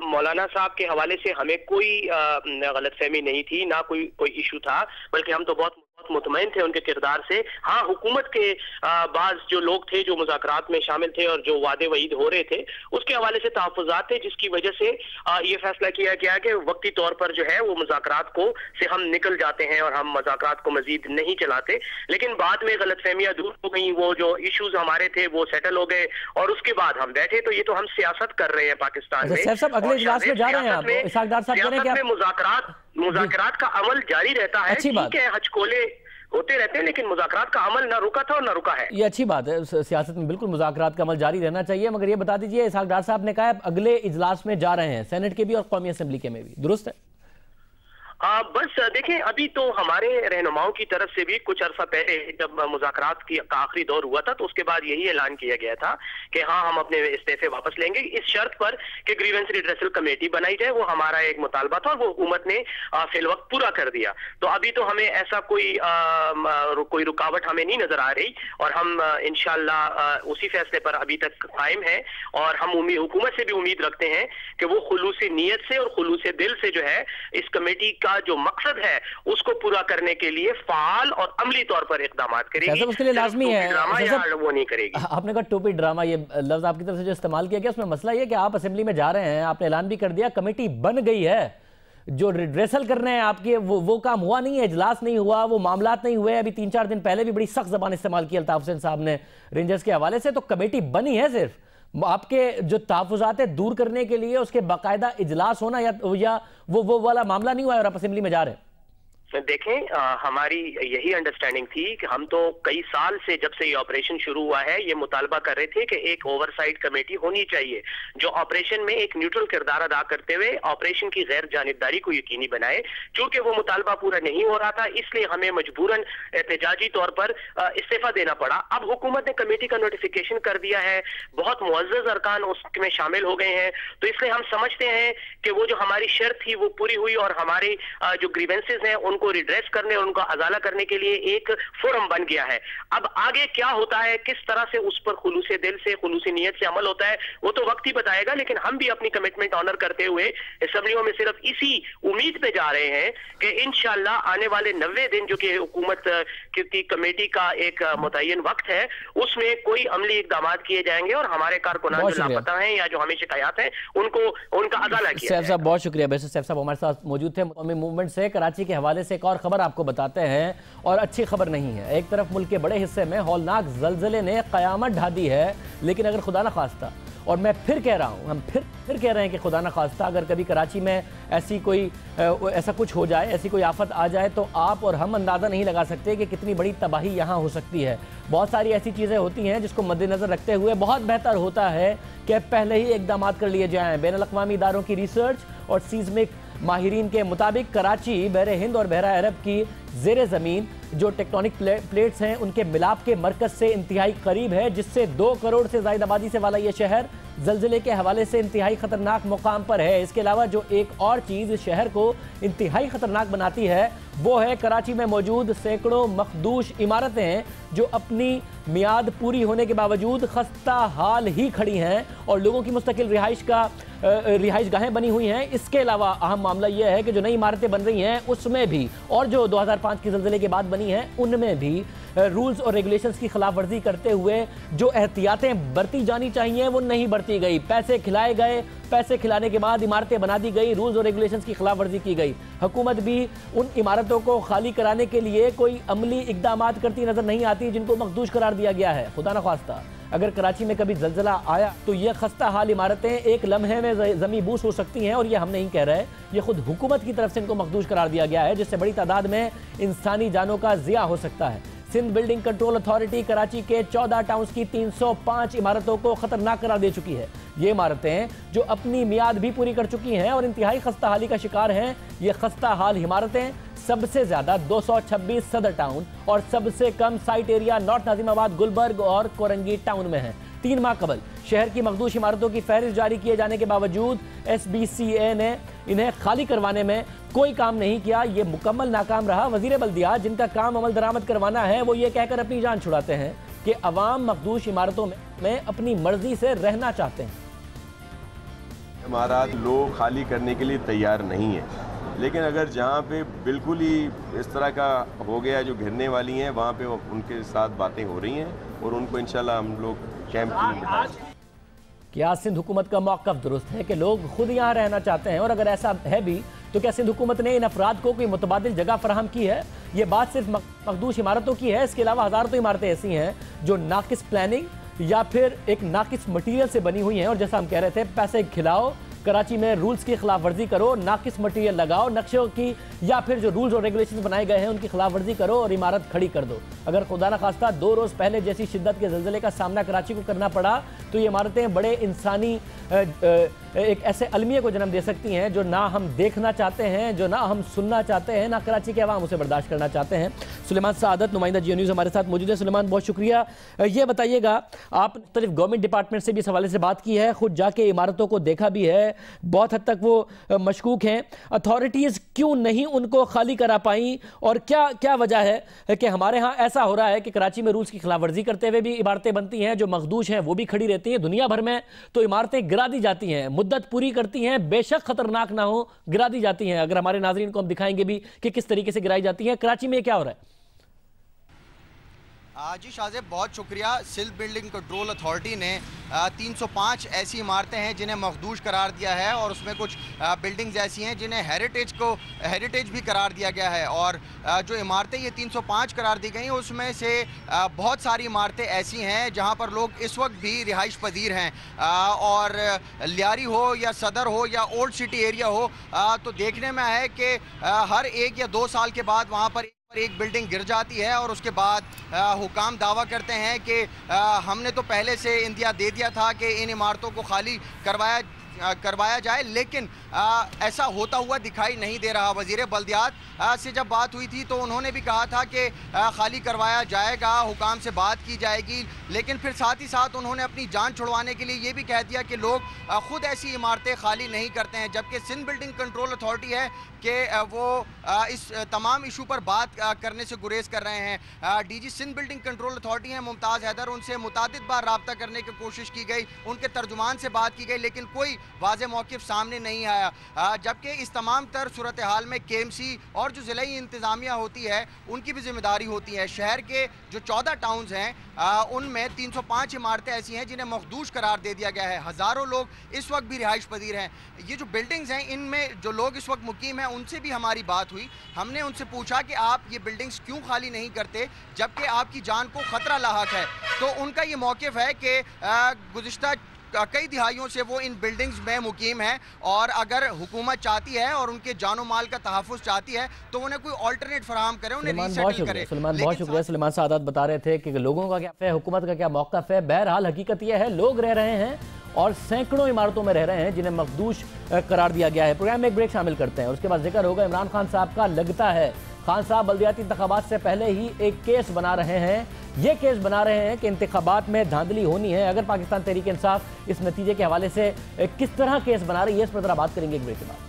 मौलाना साहब के हवाले से हमें कोई गलतफहमी नहीं थी, ना कोई इशू था, बल्कि हम तो बहुत मुतमईन थे उनके किरदार से। हाँ, हुकूमत के बाज जो लोग थे जो मुज़ाकरात में शामिल थे और जो वादे वईद हो रहे थे उसके हवाले से तहफ़्फ़ुज़ात थे, जिसकी वजह से ये फैसला किया गया कि वक्ती तौर पर जो है वो मुज़ाकरात से हम निकल जाते हैं और हम मुज़ाकरात को मजीद नहीं चलाते। लेकिन बाद में गलतफहमियां दूर हो गई, वो जो इशूज हमारे थे वो सेटल हो गए और उसके बाद हम बैठे। तो ये तो हम सियासत कर रहे हैं पाकिस्तान में। अगले इजलास में जा रहे हैं, मुज़ाकरात का अमल जारी रहता है, ठीक है, हचकोले होते रहते हैं, लेकिन मुज़ाकरात का अमल ना रुका था और ना रुका है। ये अच्छी बात है, सियासत में बिल्कुल मुज़ाकरात का अमल जारी रहना चाहिए। मगर ये बता दीजिए, इसहाक डार साहब ने कहा है अगले इजलास में जा रहे हैं, सेनेट के भी और कौमी असेंबली के में भी, दुरुस्त है? बस देखें, अभी तो हमारे रहनुमाओं की तरफ से भी कुछ अरसा पहले जब मुज़ाकरात का आखिरी दौर हुआ था तो उसके बाद यही ऐलान किया गया था कि हाँ, हम अपने इस्तीफे वापस लेंगे इस शर्त पर कि ग्रीवेंस रिड्रेसल कमेटी बनाई जाए। वो हमारा एक मुतालबा था और वो हुकूमत ने फिल वक्त पूरा कर दिया। तो अभी तो हमें ऐसा कोई रुकावट हमें नहीं नजर आ रही और हम इंशाअल्लाह उसी फैसले पर अभी तक कायम है और हम हुकूमत से भी उम्मीद रखते हैं कि वो खुलूसी नीयत से और खुलूसी दिल से जो है इस कमेटी का जो मकसद है उसको पूरा करने के लिए फाल और अमली तौर पर इकदाम करेगी। उसके लिए लाजमी है, वो नहीं करेगी। आपने कहा टोपी ड्रामा, ये लफ्ज आपकी तरफ से जो इस्तेमाल किया गया उसमें मसला ये कि आप असेंबली में जा रहे हैं, आपने ऐलान भी कर दिया, कमेटी बन गई है, जो रिड्रेसल करने हैं आपके वो काम हुआ नहीं है, इजलास नहीं हुआ, वो मामलात नहीं हुए। अभी 3-4 दिन पहले भी बड़ी सख्त जबान इस्तेमाल की अल्ताफ हुसैन साहब ने रेंजर्स के हवाले से, तो कमेटी बनी है सिर्फ, आपके जो तहफ़्फ़ुज़ात है दूर करने के लिए उसके बाकायदा इजलास होना या वो वाला मामला नहीं हुआ और आप असेंबली में जा रहे हैं? देखें, हमारी यही अंडरस्टैंडिंग थी कि हम तो कई साल से, जब से ये ऑपरेशन शुरू हुआ है, ये मुतालबा कर रहे थे कि एक ओवरसाइट कमेटी होनी चाहिए जो ऑपरेशन में एक न्यूट्रल किरदार अदा करते हुए ऑपरेशन की गैर जानिबदारी को यकीनी बनाए। चूंकि वो मुतालबा पूरा नहीं हो रहा था, इसलिए हमें मजबूरन एहतजाजी तौर पर इस्तीफा देना पड़ा। अब हुकूमत ने कमेटी का नोटिफिकेशन कर दिया है, बहुत मुअज़्ज़ज़ अरकान उसमें शामिल हो गए हैं, तो इसलिए हम समझते हैं कि वो जो हमारी शर्त थी वो पूरी हुई और हमारी जो ग्रीवेंसेस हैं उनको रिड्रेस करने और उनका अजाला करने के लिए एक फोरम बन गया है। अब आगे क्या होता है, किस तरह से उस पर खुलूसे दिल से, खुलूसी नीयत से अमल होता है, वो तो वक्त ही बताएगा। लेकिन हम भी अपनी कमिटमेंट ऑनर करते हुए असेंबलियों में सिर्फ इसी उम्मीद पे जा रहे हैं कि इंशाल्लाह आने वाले 90 दिन जो कि हुकूमत की कमेटी का एक मुतय्यन वक्त है, उसमें कोई अमली इकदाम किए जाएंगे और हमारे कारकुनान जो लापता हैं या जो हमें शिकायत है उनको उनका अजाला किया जाएगा। साहब बहुत शुक्रिया। बैरिस्टर सैफ साहब हमारे साथ मौजूद थे। मूवमेंट से कराची के हवाले से एक और खबर आपको बताते हैं, और अच्छी खबर नहीं है। एक तरफ मुल्क के बड़े हिस्से में हौलनाक ज़लज़ले ने क़यामत ढा दी है, लेकिन अगर खुदा न खास्ता, और मैं फिर कह रहा हूँ, हम फिर कह रहे हैं कि खुदा न खास्ता अगर कभी कराची में ऐसा कुछ हो जाए, ऐसी कोई आफत आ जाए, तो आप और हम अंदाज़ा नहीं लगा सकते कि कितनी बड़ी तबाही यहाँ हो सकती है। बहुत सारी ऐसी चीज़ें होती हैं जिसको मद्देनज़र रखते हुए बहुत बेहतर होता है कि पहले ही इक़दाम कर लिए जाएँ। बैनुल-अक़वामी इदारों की रिसर्च और सीज़मिक माहिरीन के मुताबिक कराची बहरे हिंद और बहरा अरब की ज़ेरे ज़मीन जो टेक्टोनिक प्लेट्स हैं उनके मिलाप के मरकज़ से इंतहाई करीब है, जिससे 2 करोड़ से ज़ायद आबादी से वाला ये शहर ज़लज़ले के हवाले से इंतहाई ख़तरनाक मुकाम पर है। इसके अलावा जो एक और चीज़ इस शहर को इंतहाई ख़तरनाक बनाती है वो है कराची में मौजूद सैकड़ों मखदूश इमारतें जो अपनी मियाद पूरी होने के बावजूद खस्ता हाल ही खड़ी हैं और लोगों की मुस्तकिल रिहाइश गाहें बनी हुई हैं। इसके अलावा अहम मामला यह है कि जो नई इमारतें बन रही हैं उसमें भी, और जो 2005 के ज़लज़ले के बाद बनी हैं उनमें भी रूल्स और रेगुलेशंस की खिलाफ वर्जी करते हुए जो एहतियातें बरती जानी चाहिए वो नहीं बरती गई। पैसे खिलाए गए, पैसे खिलाने के बाद इमारतें बना दी गई, रूल्स और रेगुलेशंस की खिलाफ वर्जी की गई। हुकूमत भी उन इमारतों को खाली कराने के लिए कोई अमली इकदाम करती नजर नहीं आती जिनको मखदूश करार दिया गया है। खुदा न खास्ता अगर कराची में कभी ज़लज़ला आया तो ये खस्ता हाल इमारतें एक लम्हे में ज़मी बूस हो सकती हैं, और ये हम नहीं कह रहे, ये खुद हुकूमत की तरफ से इनको मखदूश करार दिया गया है, जिससे बड़ी तादाद में इंसानी जानों का ज़िया हो सकता है। Sindh building control authority Karachi के 14 टाउन्स की 305 इमारतों को खतरनाक करार दे चुकी है। ये इमारतें जो अपनी मियाद भी पूरी कर चुकी हैं और इंतहाई खस्ता हाली का शिकार हैं, ये खस्ता हाल इमारतें सबसे ज्यादा 226 सदर टाउन और सबसे कम site area north Nazimabad, Gulberg और कोरंगी टाउन में है। 3 माह कबल शहर की मखदूश इमारतों की फहरिस्त जारी किए जाने के बावजूद SBCA ने इन्हें खाली करवाने में कोई काम नहीं किया। ये मुकम्मल नाकाम रहा। वजीर बल्दियात जिनका काम अमल दरामद करवाना है वो ये कहकर अपनी जान छुड़ाते हैं कि अवाम मखदूश इमारतों में अपनी मर्जी से रहना चाहते हैं। इमारत लोग खाली करने के लिए तैयार नहीं है, लेकिन अगर जहाँ पे बिल्कुल ही इस तरह का हो गया जो घिरने वाली हैं वहाँ पे उनके साथ बातें हो रही हैं और उनको इंशाल्लाह हम लोग कैंप में बिठाएंगे। क्या सिंध हुकूमत का मौक़िफ़ दुरुस्त है कि लोग खुद यहाँ रहना चाहते हैं, और अगर ऐसा है भी तो क्या सिंध हुकूमत ने इन अफराद को कोई मुतबादिल जगह फराहम की है? ये बात सिर्फ मखदूश इमारतों की है, इसके अलावा हज़ारों तो इमारतें ऐसी हैं जो नाकिस प्लानिंग या फिर एक नाकिस मटीरियल से बनी हुई हैं, और जैसा हम कह रहे थे, पैसे खिलाओ, कराची में रूल्स की खिलाफ वर्जी करो, नाकिस मटीरियल लगाओ, नक्शों की या फिर जो रूल्स और रेगुलेशंस बनाए गए हैं उनकी खिलाफ वर्जी करो और इमारत खड़ी कर दो। अगर खुदा न खास्ता 2 रोज़ पहले जैसी शिद्दत के ज़लज़ले का सामना कराची को करना पड़ा तो ये इमारतें बड़े इंसानी एक ऐसे अलमिया को जन्म दे सकती हैं जो ना हम देखना चाहते हैं, जो ना हम सुनना चाहते हैं, ना कराची के अवाम उसे बर्दाश्त करना चाहते हैं। सुलेमान सादत नुमाइंदा जियो न्यूज़ हमारे साथ मौजूद है। सुलेमान बहुत शुक्रिया। ये बताइएगा, आप मुख्तलिफ गवर्नमेंट डिपार्टमेंट से भी इस हवाले से बात की है, खुद जाके इमारतों को देखा भी है, बहुत हद तक वो मशकूक हैं, अथॉरिटीज़ क्यों नहीं उनको खाली करा पाई और क्या क्या वजह है कि हमारे यहाँ ऐसा हो रहा है कि कराची में रूल्स की खिलाफ वर्जी करते हुए भी इमारतें बनती हैं, जो मखदूश हैं वो भी खड़ी रहती हैं। दुनिया भर में तो इमारतें गिरा दी जाती हैं, मुद्दत पूरी करती हैं, बेशक खतरनाक ना हो, गिरा दी जाती हैं। अगर हमारे नाज़रीन को हम दिखाएंगे भी कि किस तरीके से गिराई जाती हैं। कराची में क्या हो रहा है? जी शाहजेब, बहुत शुक्रिया। सिल्क बिल्डिंग कंट्रोल अथॉरिटी ने 305 ऐसी इमारतें हैं जिन्हें मखदूश करार दिया है और उसमें कुछ बिल्डिंग्स ऐसी हैं जिन्हें हेरिटेज भी करार दिया गया है। और जो इमारतें ये 305 करार दी गई उसमें से बहुत सारी इमारतें ऐसी हैं जहां पर लोग इस वक्त भी रिहाइश पजीर हैं। और लियारी हो या सदर हो या ओल्ड सिटी एरिया हो, तो देखने में है कि हर 1 या 2 साल के बाद वहाँ पर एक बिल्डिंग गिर जाती है और उसके बाद हुकाम दावा करते हैं कि हमने तो पहले से इंदिया दे दिया था कि इन इमारतों को खाली करवाया जाए, लेकिन ऐसा होता हुआ दिखाई नहीं दे रहा। वज़ीर बल्दियात से जब बात हुई थी तो उन्होंने भी कहा था कि खाली करवाया जाएगा, हुकाम से बात की जाएगी, लेकिन फिर साथ ही साथ उन्होंने अपनी जान छुड़वाने के लिए ये भी कह दिया कि लोग खुद ऐसी इमारतें खाली नहीं करते हैं। जबकि सिंध बिल्डिंग कंट्रोल अथॉरिटी है कि वो इस तमाम इशू पर बात करने से गुरेज कर रहे हैं। DG Sindh building control authority हैं मुमताज़ हैदर, उनसे मुतादिद बार रब्ता करने की कोशिश की गई, उनके तर्जुमान से बात की गई, लेकिन कोई वाज़ेह मौक़िफ़ सामने नहीं आया। जबकि इस तमाम तर सूरत हाल में KMC और जो ज़िलाई इंतज़ामिया होती है उनकी भी जिम्मेदारी होती है। शहर के जो 14 टाउन्स हैं उनमें 305 इमारतें ऐसी हैं जिन्हें मखदूश करार दे दिया गया है। हज़ारों लोग इस वक्त भी रिहाइश पजीर हैं। ये जो बिल्डिंग्स हैं इनमें जो लोग इस वक्त मुकीम हैं उनसे भी हमारी बात हुई। हमने उनसे पूछा कि आप ये बिल्डिंग्स क्यों खाली नहीं करते जबकि आपकी जान को ख़तरा लाहक है। तो उनका ये मौक़िफ़ है कि गुज़िश्ता कई दिहाइयों से वो इन बिल्डिंग्स में मुकीम है और अगर हुकूमत चाहती है और उनके जानो माल का तहफ़्फ़ुज़ चाहती है तो उन्हें कोई ऑल्टरनेट फराहम करे, उन्हें रीसेटल करे। सलमान, बहुत शुक्रिया। सलमान सादात बता रहे थे कि लोगों का क्या है, हुकूमत का क्या मौक़िफ़ है। बहरहाल हकीकत यह है लोग रह रहे हैं और सैकड़ों इमारतों में रह रहे हैं जिन्हें मखदूश करार दिया गया है। प्रोग्राम में एक ब्रेक शामिल करते हैं, उसके बाद जिक्र होगा इमरान खान साहब का। लगता है खान साहब बल्दियाती इंतखाबात से पहले ही एक केस बना रहे हैं। ये केस बना रहे हैं कि इंतखाबात में धांधली होनी है। अगर पाकिस्तान तहरीक इंसाफ इस नतीजे के हवाले से किस तरह केस बना रही है, इस पर जरा बात करेंगे एक ब्रेक के बाद।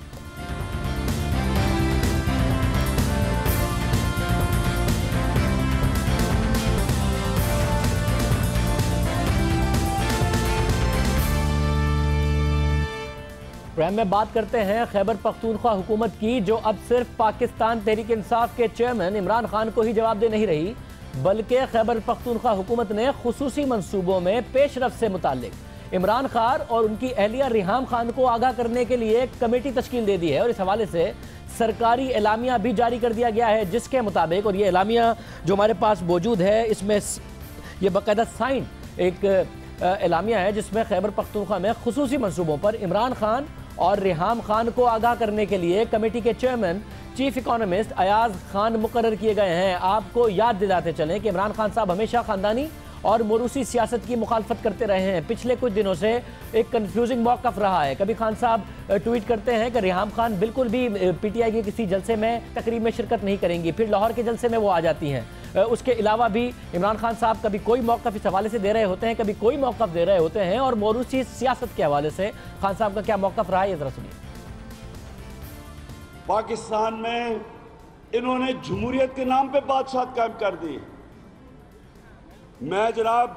प्रोग्राम में बात करते हैं खैबर पख्तूनख्वा हुकूमत की, जो अब सिर्फ पाकिस्तान तहरीक इंसाफ के चेयरमैन इमरान खान को ही जवाब दे नहीं रही, बल्कि खैबर पख्तूनख्वा हुकूमत ने खुसूसी मंसूबों में पेशरफ से मुताल्लिक इमरान खान और उनकी अहलिया रिहाम खान को आगाह करने के लिए कमेटी तश्कील दे दी है। और इस हवाले से सरकारी एलामिया भी जारी कर दिया गया है, जिसके मुताबिक, और ये एलामिया जो हमारे पास मौजूद है इसमें ये बाकायदा साइन एक एलामिया है जिसमें खैबर पख्तूनख्वा में खुसूसी मंसूबों पर इमरान खान और रिहाम खान को आगाह करने के लिए कमेटी के chairman chief economist Ayaz Khan मुकर्रर किए गए हैं। आपको याद दिलाते चलें कि इमरान खान साहब हमेशा खानदानी और मोरूसी सियासत की मुखालफत करते रहे हैं। पिछले कुछ दिनों से एक कंफ्यूजिंग मौक़िफ़ रहा है। कभी खान साहब ट्वीट करते हैं कि रिहाम खान बिल्कुल भी PTI के किसी जलसे में तकरीब में शिरकत नहीं करेंगी, फिर लाहौर के जलसे में वो आ जाती हैं। उसके अलावा भी इमरान खान साहब कभी कोई मौक़िफ़ इस हवाले से दे रहे होते हैं, कभी कोई मौक़िफ़ दे रहे होते हैं। और मोरूसी सियासत के हवाले से खान साहब का क्या मौक़िफ़ रहा है, ये ज़रा सुनिए। पाकिस्तान में इन्होंने जमहूरियत के नाम पे बादशाह कायम कर दी। मैं जनाब,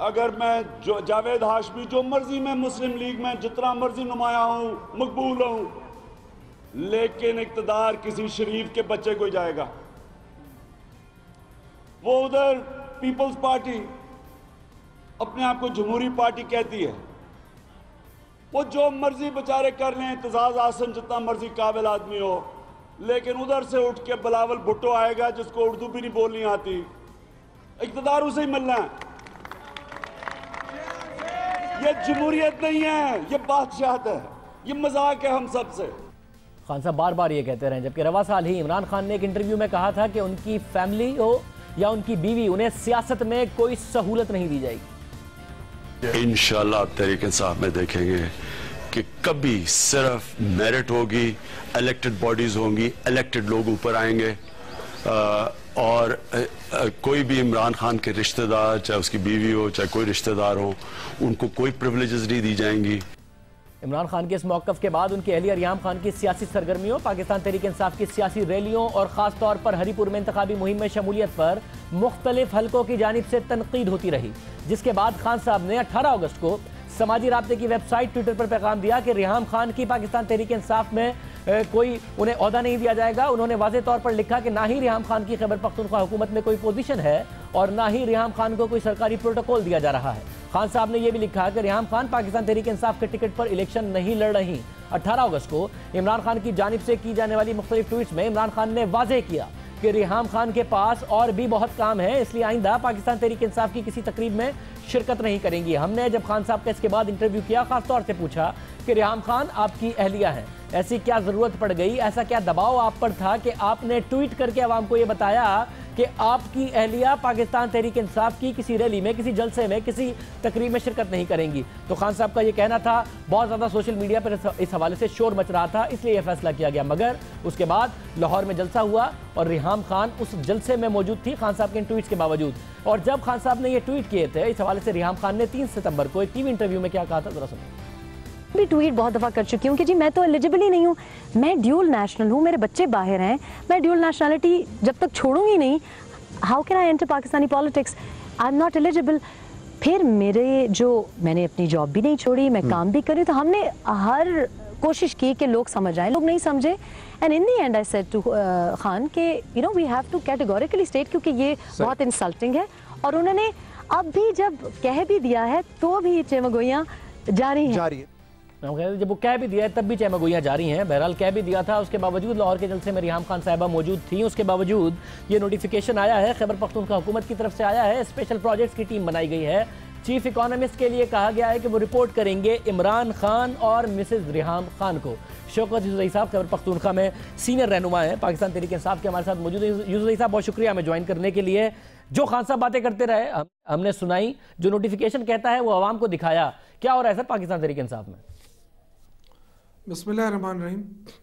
अगर मैं जो जावेद हाशमी जो मर्जी मैं मुस्लिम लीग में जितना मर्जी नुमाया हूं, मकबूल हूं, लेकिन इक़्तिदार किसी शरीफ के बच्चे को जाएगा। वो उधर पीपल्स पार्टी अपने आप को जमहूरी पार्टी कहती है, वो जो मर्जी बेचारे कर लें, इत्तेज़ाज़ आसन जितना मर्जी काबिल आदमी हो, लेकिन उधर से उठ के बिलावल भुट्टो आएगा जिसको उर्दू भी नहीं बोलनी आती, इक़्तिदार उसे ही मिलना है। ये जमहूरियत नहीं है, ये बादशाहत है, ये मजाक है हम सब से। खान साहब बार बार ये कहते रहे, जबकि रवा साल ही इमरान खान ने एक इंटरव्यू में कहा था कि उनकी फैमिली हो या उनकी बीवी, उन्हें सियासत में कोई सहूलत नहीं दी जाएगी। इंशाल्लाह तहरीक इंसाफ में देखेंगे कि कभी सिर्फ मेरिट होगी, इलेक्टेड बॉडीज होंगी, इलेक्टेड लोग ऊपर आएंगे और कोई भी इमरान खान के रिश्तेदार, चाहे उसकी बीवी हो चाहे कोई रिश्तेदार हो, उनको कोई प्रिविलेजेस नहीं दी जाएंगी। इमरान खान के इस मौक़िफ़ के बाद उनकी अहलिया रिहाम खान की सियासी सरगर्मियों, पाकिस्तान तहरीक इंसाफ की सियासी रैलियों और ख़ास तौर पर हरीपुर में इंतखाबी मुहिम में शमूलियत पर मुख्तलिफ हलकों की जानिब से तनकीद होती रही, जिसके बाद खान साहब ने 18 अगस्त को समाजी राब्ते की वेबसाइट ट्विटर पर पैगाम दिया कि रिहाम खान की पाकिस्तान तहरीक इंसाफ में कोई उन्हें ओहदा नहीं दिया जाएगा। उन्होंने वाज़ेह तौर पर लिखा कि ना ही रिहाम खान की खैबर पख्तूनख्वा हुकूमत में कोई पोजीशन है और ना ही रिहाम खान को कोई सरकारी प्रोटोकॉल दिया जा रहा है। खान साहब ने यह भी लिखा कि रिहाम खान पाकिस्तान तहरीक इंसाफ के टिकट पर इलेक्शन नहीं लड़ रही। 18 अगस्त को इमरान खान की जानिब से की जाने वाली मुख्तलिफ ट्वीट्स में इमरान खान ने वाज़ेह किया कि रिहाम खान के पास और भी बहुत काम है, इसलिए आइंदा पाकिस्तान तहरीक इंसाफ की किसी तकरीब में शिरकत नहीं करेंगी। हमने जब खान साहब का इसके बाद इंटरव्यू किया, खासतौर से पूछा कि रिहाम खान आपकी अहलिया हैं, ऐसी क्या जरूरत पड़ गई, ऐसा क्या दबाव आप पर था कि आपने ट्वीट करके अवाम को यह बताया कि आपकी अहलिया पाकिस्तान तहरीक इंसाफ की किसी रैली में, किसी जलसे में, किसी तकरीब में शिरकत नहीं करेंगी। तो खान साहब का यह कहना था, बहुत ज़्यादा सोशल मीडिया पर इस हवाले से शोर मच रहा था, इसलिए यह फैसला किया गया। मगर उसके बाद लाहौर में जलसा हुआ और रिहाम खान उस जलसे में मौजूद थी खान साहब के इन ट्वीट्स के बावजूद। और जब खान साहब ने ये ट्वीट किए थे, इस हवाले से रिहाम खान ने 3 सितंबर को एक टीवी इंटरव्यू में क्या कहा था, जरा सुनिए। भी ट्वीट बहुत दफ़ा कर चुकी हूँ कि जी मैं तो एलिजिबल ही नहीं हूँ, मैं ड्यूल नेशनल हूँ, मेरे बच्चे बाहर हैं, मैं ड्यूल नेशनलिटी जब तक छोड़ूंगी नहीं, how can I enter Pakistani politics, I am not eligible. फिर मैंने अपनी जॉब भी नहीं छोड़ी, मैं काम भी करी, तो हमने हर कोशिश की कि लोग समझ आए, लोग नहीं समझे। And in the end I said to Khan के you know we have to categorically state, क्योंकि ये बहुत इंसल्टिंग है। और उन्होंने अब भी जब कह भी दिया है तो भी चमगोइयाँ जारी हैं। जब वो कह भी दिया है तब भी चमगोइयाँ जारी हैं। बहरहाल कह भी दिया था, उसके बावजूद लाहौर के जलसे में रिहाम खान साहिबा मौजूद थी, उसके बावजूद ये नोटिफिकेशन आया है, खैबर पख्तूनख्वा हुकूमत की तरफ से आया है, स्पेशल प्रोजेक्ट्स की टीम बनाई गई है। चीफ इकोनॉमिस्ट के लिए कहा गया है कि वो रिपोर्ट करेंगे इमरान खान और मिसेज रिहाम खान को। शौकत यूसुफ साहब खैबर पख्तूनख्वा में सीनियर रहनुमा हैं, पाकिस्तान तहरीक इंसाफ के हमारे साथ मौजूद है। यूसुफ साहब बहुत शुक्रिया हमें ज्वाइन करने के लिए। जो खान साहब बातें करते रहे हमने सुनाई, जो नोटिफिकेशन कहता है वो आवाम को दिखाया, क्या हो रहा है सर पाकिस्तान तहरीक इंसाफ में? बिस्मिल्लाहिर्रहमानिर्रहीम।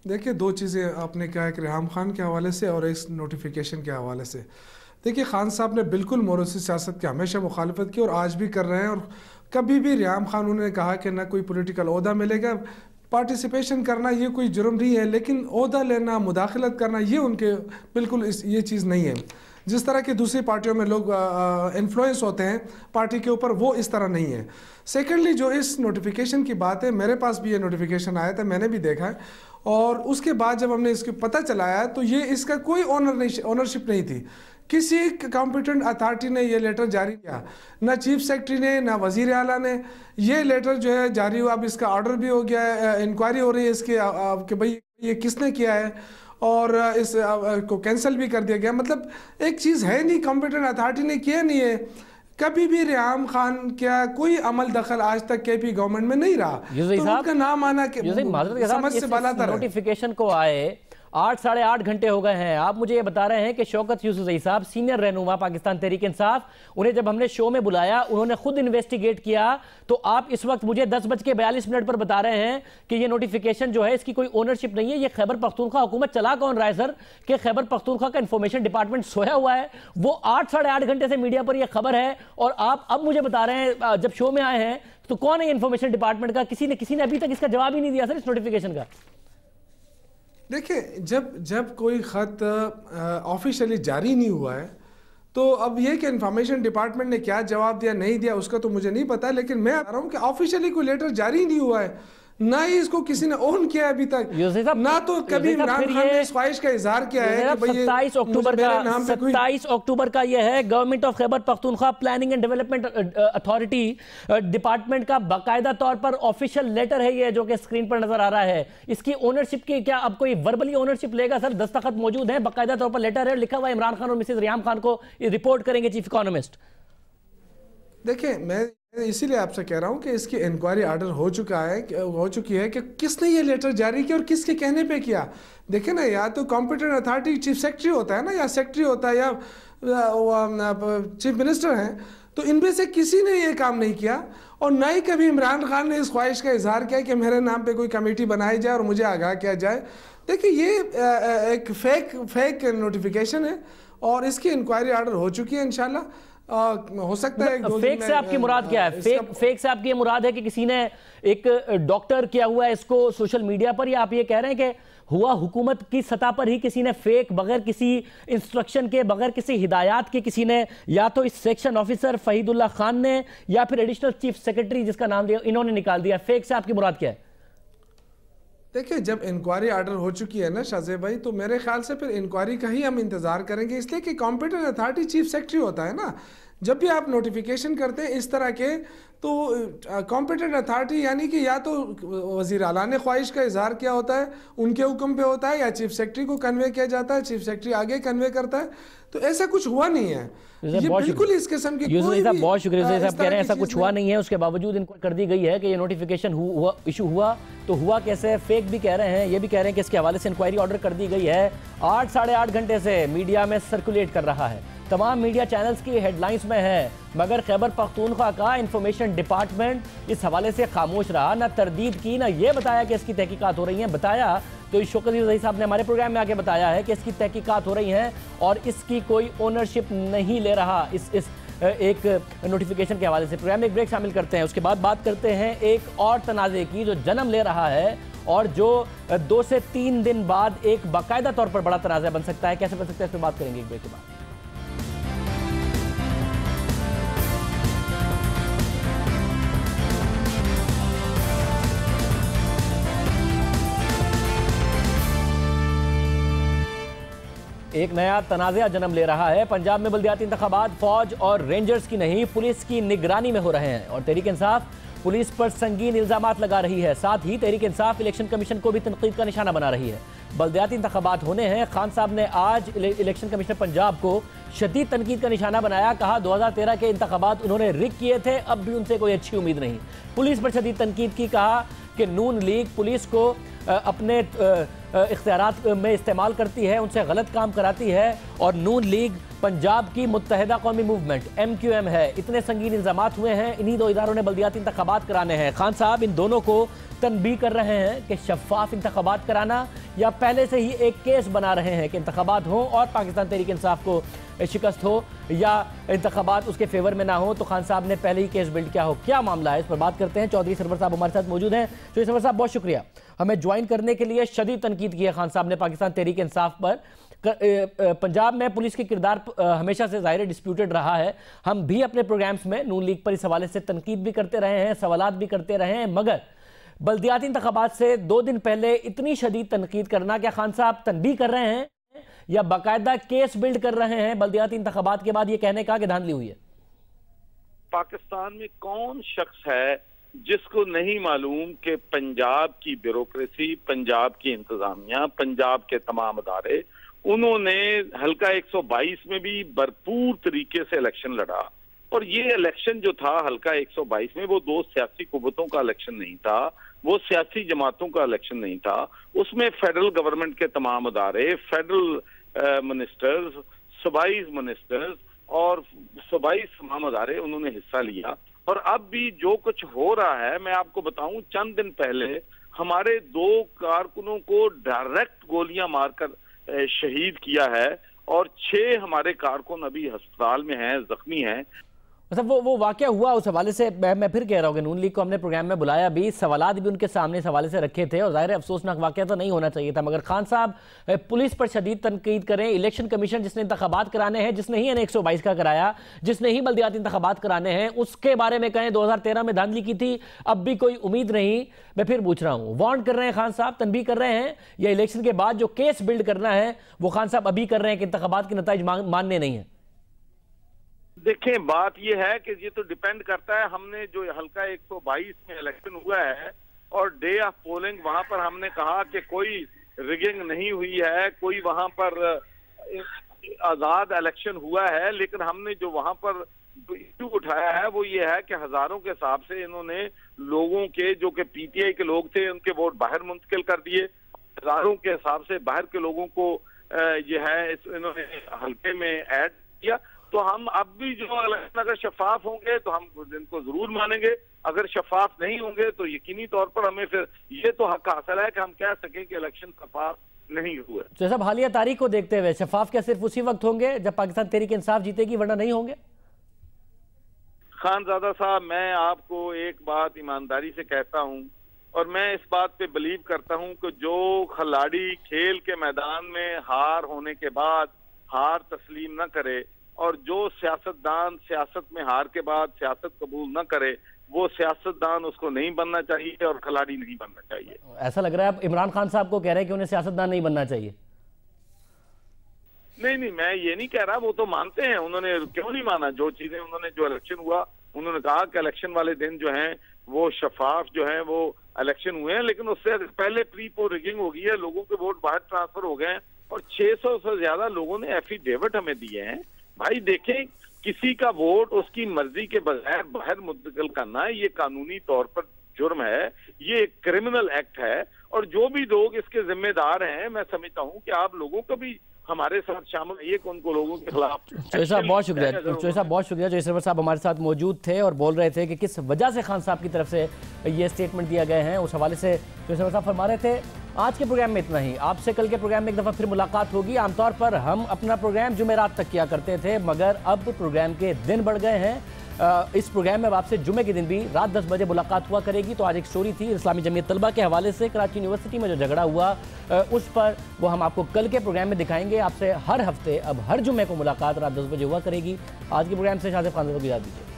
देखिए, 2 चीज़ें आपने कहा कि रिहाम खान के हवाले से और इस नोटिफिकेशन के हवाले से। देखिए, खान साहब ने बिल्कुल मोरूसी सियासत की हमेशा मुखालफत की और आज भी कर रहे हैं। और कभी भी रिहाम खान उन्होंने कहा कि ना कोई पॉलिटिकल ओहदा मिलेगा, पार्टिसिपेशन करना ये कोई जुर्म नहीं है, लेकिन ओहदा लेना, मुदाखलत करना ये उनके बिल्कुल ये चीज़ नहीं है। जिस तरह की दूसरी पार्टियों में लोग इन्फ्लुएंस होते हैं पार्टी के ऊपर, वो इस तरह नहीं है। सेकेंडली, जो इस नोटिफिकेशन की बात है, मेरे पास भी ये नोटिफिकेशन आया था, मैंने भी देखा है। और उसके बाद जब हमने इसके पता चलाया तो ये इसका कोई ओनरशिप नहीं थी। किसी कॉम्पिटेंट अथॉरिटी ने ये लेटर जारी किया, ना चीफ सेक्रेटरी ने, ना वजीर आला ने। ये लेटर जो है जारी हुआ, अब इसका ऑर्डर भी हो गया है, इंक्वायरी हो रही है इसके कि भाई ये किसने किया है, और इस को कैंसिल भी कर दिया गया। मतलब एक चीज़ है नहीं, कॉम्पिटेंट अथॉरिटी ने किया नहीं है। कभी भी रिहाम खान क्या कोई अमल दखल आज तक केपी गवर्नमेंट में नहीं रहा, तो उनका नाम आना समझ से बालातर है। नोटिफिकेशन को आए 8 साढ़े 8 घंटे हो गए हैं। आप मुझे ये बता रहे हैं कि शौकत यूसुफ साहब सीनियर रहनुमा पाकिस्तान तहरीक इंसाफ, उन्हें जब हमने शो में बुलाया उन्होंने खुद इन्वेस्टिगेट किया, तो आप इस वक्त मुझे 10:42 पर बता रहे हैं कि ये नोटिफिकेशन जो है इसकी कोई ओनरशिप नहीं है। ये खैबर पख्तूनख्वा हुकूमत चला कौन रहा है सर, कि खैबर पख्तूनख्वा का इंफॉर्मेशन डिपार्टमेंट सोया हुआ है? वो 8 साढ़े 8 घंटे से मीडिया पर यह खबर है और आप अब मुझे बता रहे हैं जब शो में आए हैं, तो कौन है इंफॉर्मेशन डिपार्टमेंट का? किसी ने अभी तक इसका जवाब ही नहीं दिया सर इस नोटिफिकेशन का। देखिए, जब कोई ख़त ऑफिशियली जारी नहीं हुआ है, तो अब ये कि इंफॉर्मेशन डिपार्टमेंट ने क्या जवाब दिया नहीं दिया उसका तो मुझे नहीं पता, लेकिन मैं बता रहा हूँ कि ऑफिशियली कोई लेटर जारी नहीं हुआ है, ना ही इसको किसी ने ओन किया अभी तक, ना तो कभी इमरान खान ने इस ख्वाहिश का इजहार किया है कि भाई 27 अक्टूबर का यह है government of Khyber Pakhtunkhwa planning and development authority department का बाकायदा तौर पर ऑफिशियल लेटर है ये, जो कि स्क्रीन पर नजर आ रहा है। इसकी ओनरशिप की क्या अब कोई वर्बली ओनरशिप लेगा सर? दस्तखत मौजूद है, बाकायदा तौर पर लेटर है, लिखा हुआ इमरान खान और मिसेज रिहाम खान को रिपोर्ट करेंगे चीफ इकोनॉमिस्ट। देखिए, मैं इसीलिए आपसे कह रहा हूं कि इसकी इंक्वायरी ऑर्डर हो चुकी है कि किसने ये लेटर जारी किया और किसके कहने पे किया। देखिए ना, या तो कॉम्पिटेंट अथॉरिटी चीफ सेक्रेटरी होता है ना, या सेक्रेटरी होता है, या चीफ मिनिस्टर हैं, तो इनमें से किसी ने ये काम नहीं किया। और ना ही कभी इमरान खान ने इस ख्वाहिश का इजहार किया कि मेरे नाम पे कोई कमेटी बनाई जाए और मुझे आगाह किया जाए। देखिए, ये एक फेक नोटिफिकेशन है और इसकी इंक्वायरी ऑर्डर हो चुकी है। इंशाल्लाह हो सकता है फेक से आपकी मुराद क्या है? फेक से आपकी मुराद है कि किसी ने एक डॉक्टर किया हुआ है इसको सोशल मीडिया पर, या आप ये कह रहे हैं कि हुआ हुकूमत की सतह पर ही किसी ने फेक, बगैर किसी इंस्ट्रक्शन के, बगैर किसी हिदायत के, किसी ने या तो इस सेक्शन ऑफिसर फहीदुल्लाह खान ने या फिर एडिशनल चीफ सेक्रेटरी जिसका नाम दिया इन्होंने निकाल दिया? फेक से आपकी मुराद क्या है? देखिए, जब इंक्वायरी आर्डर हो चुकी है ना शाहजेब भाई, तो मेरे ख्याल से फिर इंक्वायरी का ही हम इंतज़ार करेंगे, इसलिए कि कॉम्पिटेंट अथॉरिटी चीफ सेक्रेटरी होता है ना। जब भी आप नोटिफिकेशन करते हैं इस तरह के, तो कॉम्पिटेंट अथॉरिटी यानी कि या तो वज़ीर आला ने ख्वाहिश का इजहार किया होता है, उनके हुक्म पे होता है, या चीफ सेक्रेटरी को कन्वे किया जाता है, चीफ सेक्रेटरी आगे कन्वे करता है। तो ऐसा कुछ हुआ नहीं है, ये बिल्कुल इस किस्म की कोई भी बहुत शुक्रिया साहब कह रहे हैं ऐसा कुछ हुआ नहीं है, उसके बावजूद इनको कर दी गई है कि ये नोटिफिकेशन हुआ, इशू हुआ तो हुआ कैसे, फेक भी कह रहे हैं, ये भी कह रहे हैं कि इसके हवाले से इंक्वायरी ऑर्डर कर दी गई है। 8 साढ़े 8 घंटे से मीडिया में सर्कुलेट कर रहा है, तमाम मीडिया चैनल्स की हेडलाइंस में है, मगर खैबर पख्तूनख्वा का इंफॉर्मेशन डिपार्टमेंट इस हवाले से खामोश रहा, ना तरदीद की, ना ये बताया कि इसकी तहकीकात हो रही हैं। बताया तो शौकत रज़ी साहब ने हमारे प्रोग्राम में आके बताया है कि इसकी तहकीकात हो रही हैं और इसकी कोई ओनरशिप नहीं ले रहा इस एक नोटिफिकेशन के हवाले से। प्रोग्राम में एक ब्रेक शामिल करते हैं, उसके बाद बात करते हैं एक और तनाज़े की जो जन्म ले रहा है और जो 2 से 3 दिन बाद एक बाकायदा तौर पर बड़ा तनाज़ा बन सकता है। कैसे बन सकता है, इस पर बात करेंगे एक ब्रेक के बाद। एक नया तनाज़ा जन्म ले रहा है। पंजाब में बल्दियाती इंतखाबात फौज और रेंजर्स की नहीं, पुलिस की निगरानी में हो रहे हैं और तहरीक इंसाफ पुलिस पर संगीन इल्जामात लगा रही है। साथ ही तहरीक इंसाफ इलेक्शन कमीशन को भी तनकीद का निशाना बना रही है। बल्दियाती इंतखाबात होने हैं, खान साहब ने आज इलेक्शन कमिश्नर पंजाब को शदीद तनकीद का निशाना बनाया। कहा 2013 के इंतखाबात उन्होंने रिग किए थे, अब भी उनसे कोई अच्छी उम्मीद नहीं। पुलिस पर शदीद तनकीद की, कहा कि नून लीग पुलिस को अपने इख्तियारात में इस्तेमाल करती है, उनसे गलत काम कराती है और नून लीग पंजाब की मुत्तहिदा कौमी मूवमेंट MQM है। इतने संगीन इल्जामात हुए हैं, इन्हीं 2 इदारों ने बल्दियाती इंतखाबात कराने हैं। खान साहब इन दोनों को तनबीह कर रहे हैं कि शफाफ इंतखाबात कराना, या पहले से ही एक केस बना रहे हैं कि इंतखाबात हो और पाकिस्तान तहरीक इंसाफ को शिकस्त हो या इंतखाबात उसके फेवर में ना हो तो खान साहब ने पहले ही केस बिल्ड किया हो। क्या मामला है, इस पर बात करते हैं। चौधरी सरवर साहब हमारे साथ मौजूद हैं। चौधरी सरवर साहब बहुत शुक्रिया हमें ज्वाइन करने के लिए। शदीद तनकीद की है खान साहब ने पाकिस्तान तहरीक इंसाफ पर। पंजाब में पुलिस की किरदार हमेशा से ज़ाहिर डिस्प्यूटेड रहा है। हम भी अपने प्रोग्राम्स में नून लीग पर इस हवाले से तनकीद भी करते रहे हैं, सवालात भी करते रहे हैं, मगर बल्दियाती इंतखाबात से 2 दिन पहले इतनी शदीद तनकीद करना, क्या खान साहब तनबीह कर रहे हैं या बाकायदा केस बिल्ड कर रहे हैं बल्दियाती इंतखाबात के बाद ये कहने का कि धांधली हुई है? पाकिस्तान में कौन शख्स है जिसको नहीं मालूम कि पंजाब की ब्यूरोक्रेसी, पंजाब की इंतजामिया, पंजाब के तमाम अदारे, उन्होंने हल्का 122 में भी भरपूर तरीके से इलेक्शन लड़ा। और ये इलेक्शन जो था हल्का 122 में, वो 2 सियासी कुव्वतों का इलेक्शन नहीं था, वो सियासी जमातों का इलेक्शन नहीं था। उसमें फेडरल गवर्नमेंट के तमाम अदारे, फेडरल मिनिस्टर्स, सूबाई मिनिस्टर्स और सूबाई तमाम अदारे, उन्होंने हिस्सा लिया। और अब भी जो कुछ हो रहा है, मैं आपको बताऊं, चंद दिन पहले हमारे 2 कारकुनों को डायरेक्ट गोलियां मारकर शहीद किया है और 6 हमारे कारकुन अभी अस्पताल में हैं, जख्मी हैं। मतलब वो वाकया हुआ, उस हवाले से मैं फिर कह रहा हूँ कि नून लीग को हमने प्रोग्राम में बुलाया भी, सवालात भी उनके सामने इस हवाले से रखे थे और जाहिर है अफसोसनाक वाकया तो नहीं होना चाहिए था। मगर खान साहब पुलिस पर शदीद तनकीद करें, इलेक्शन कमीशन जिसने इंतखाबात कराने हैं, जिसने ही 122 का कराया, जिसने ही बल्दियाती इंतखाबात कराने हैं, उसके बारे में कहें 2013 में धांधली की थी, अब भी कोई उम्मीद नहीं। मैं फिर पूछ रहा हूँ, वार्न कर रहे हैं खान साहब, तनबीह कर रहे हैं, या इलेक्शन के बाद जो केस बिल्ड करना है वो खान साहब अभी कर रहे हैं कि इंतखाबात के नतीजे मानने नहीं है? देखें, बात यह है कि ये तो डिपेंड करता है। हमने जो हल्का 122 में इलेक्शन हुआ है और डे ऑफ पोलिंग, वहां पर हमने कहा कि कोई रिगिंग नहीं हुई है, कोई वहां पर आजाद इलेक्शन हुआ है। लेकिन हमने जो वहां पर इशू उठाया है वो ये है कि हजारों के हिसाब से इन्होंने लोगों के, जो कि PTI के लोग थे, उनके वोट बाहर मुंतकिल कर दिए। हजारों के हिसाब से बाहर के लोगों को ये है इन्होंने हल्के में ऐड किया। तो हम अब भी जो इलेक्शन अगर शफाफ होंगे तो हम इनको जरूर मानेंगे, अगर शफाफ नहीं होंगे तो यकीनी तौर पर हमें फिर ये तो हक हासिल है कि हम कह सकें कि इलेक्शन शफाफ नहीं हुए। तो सब हालिया तारीख को देखते हुए शफाफ क्या सिर्फ उसी वक्त होंगे जब पाकिस्तान तहरीक इंसाफ जीतेगी, वरना नहीं होंगे? खानजादा साहब, मैं आपको एक बात ईमानदारी से कहता हूं और मैं इस बात पे बिलीव करता हूं कि जो खिलाड़ी खेल के मैदान में हार होने के बाद हार तस्लीम न करे और जो सियासतदान सियासत में हार के बाद सियासत कबूल न करे, वो सियासतदान उसको नहीं बनना चाहिए और खिलाड़ी नहीं बनना चाहिए। ऐसा लग रहा है आप इमरान खान साहब को कह रहे हैं कि उन्हें सियासतदान नहीं बनना चाहिए। नहीं, मैं ये नहीं कह रहा, वो तो मानते हैं, उन्होंने क्यों नहीं माना। जो चीजें उन्होंने, जो इलेक्शन हुआ, उन्होंने कहा कि इलेक्शन वाले दिन जो है वो शफाफ जो है वो इलेक्शन हुए हैं, लेकिन उससे पहले प्री पोल रिगिंग हो गई है, लोगों के वोट बाहर ट्रांसफर हो गए हैं और 600 से ज्यादा लोगों ने एफिडेविट हमें दिए हैं। भाई देखें, किसी का वोट उसकी मर्जी के बगैर बाहर मुंतकिल करना, ये कानूनी तौर पर जुर्म है, ये एक क्रिमिनल एक्ट है, और जो भी लोग इसके जिम्मेदार हैं, मैं समझता हूं कि आप लोगों को भी हमारे साथ शामिल है उनको लोगों के खिलाफ। चौधरी साहब बहुत शुक्रिया, चौधरी साहब बहुत शुक्रिया। चौधरी सरवर साहब हमारे साथ मौजूद थे और बोल रहे थे कि किस वजह से खान साहब की तरफ से ये स्टेटमेंट दिया गए हैं। उस हवाले से चौधरी सरवर साहब फरमा रहे थे आज के प्रोग्राम में इतना ही, आपसे कल के प्रोग्राम में एक दफ़ा फिर मुलाकात होगी। आमतौर पर हम अपना प्रोग्राम जुमेरात तक किया करते थे, मगर अब प्रोग्राम के दिन बढ़ गए हैं। इस प्रोग्राम में अब आपसे जुमे के दिन भी रात 10 बजे मुलाकात हुआ करेगी। तो आज एक स्टोरी थी इस्लामी जमीयत तलबा के हवाले से, कराची यूनिवर्सिटी में जो झगड़ा हुआ उस पर, वो हम आपको कल के प्रोग्राम में दिखाएंगे। आपसे हर हफ्ते अब हर जुमे को मुलाकात रात 10 बजे हुआ करेगी। आज के प्रोग्राम से शाज़ेब खान को इजाज़त दीजिए।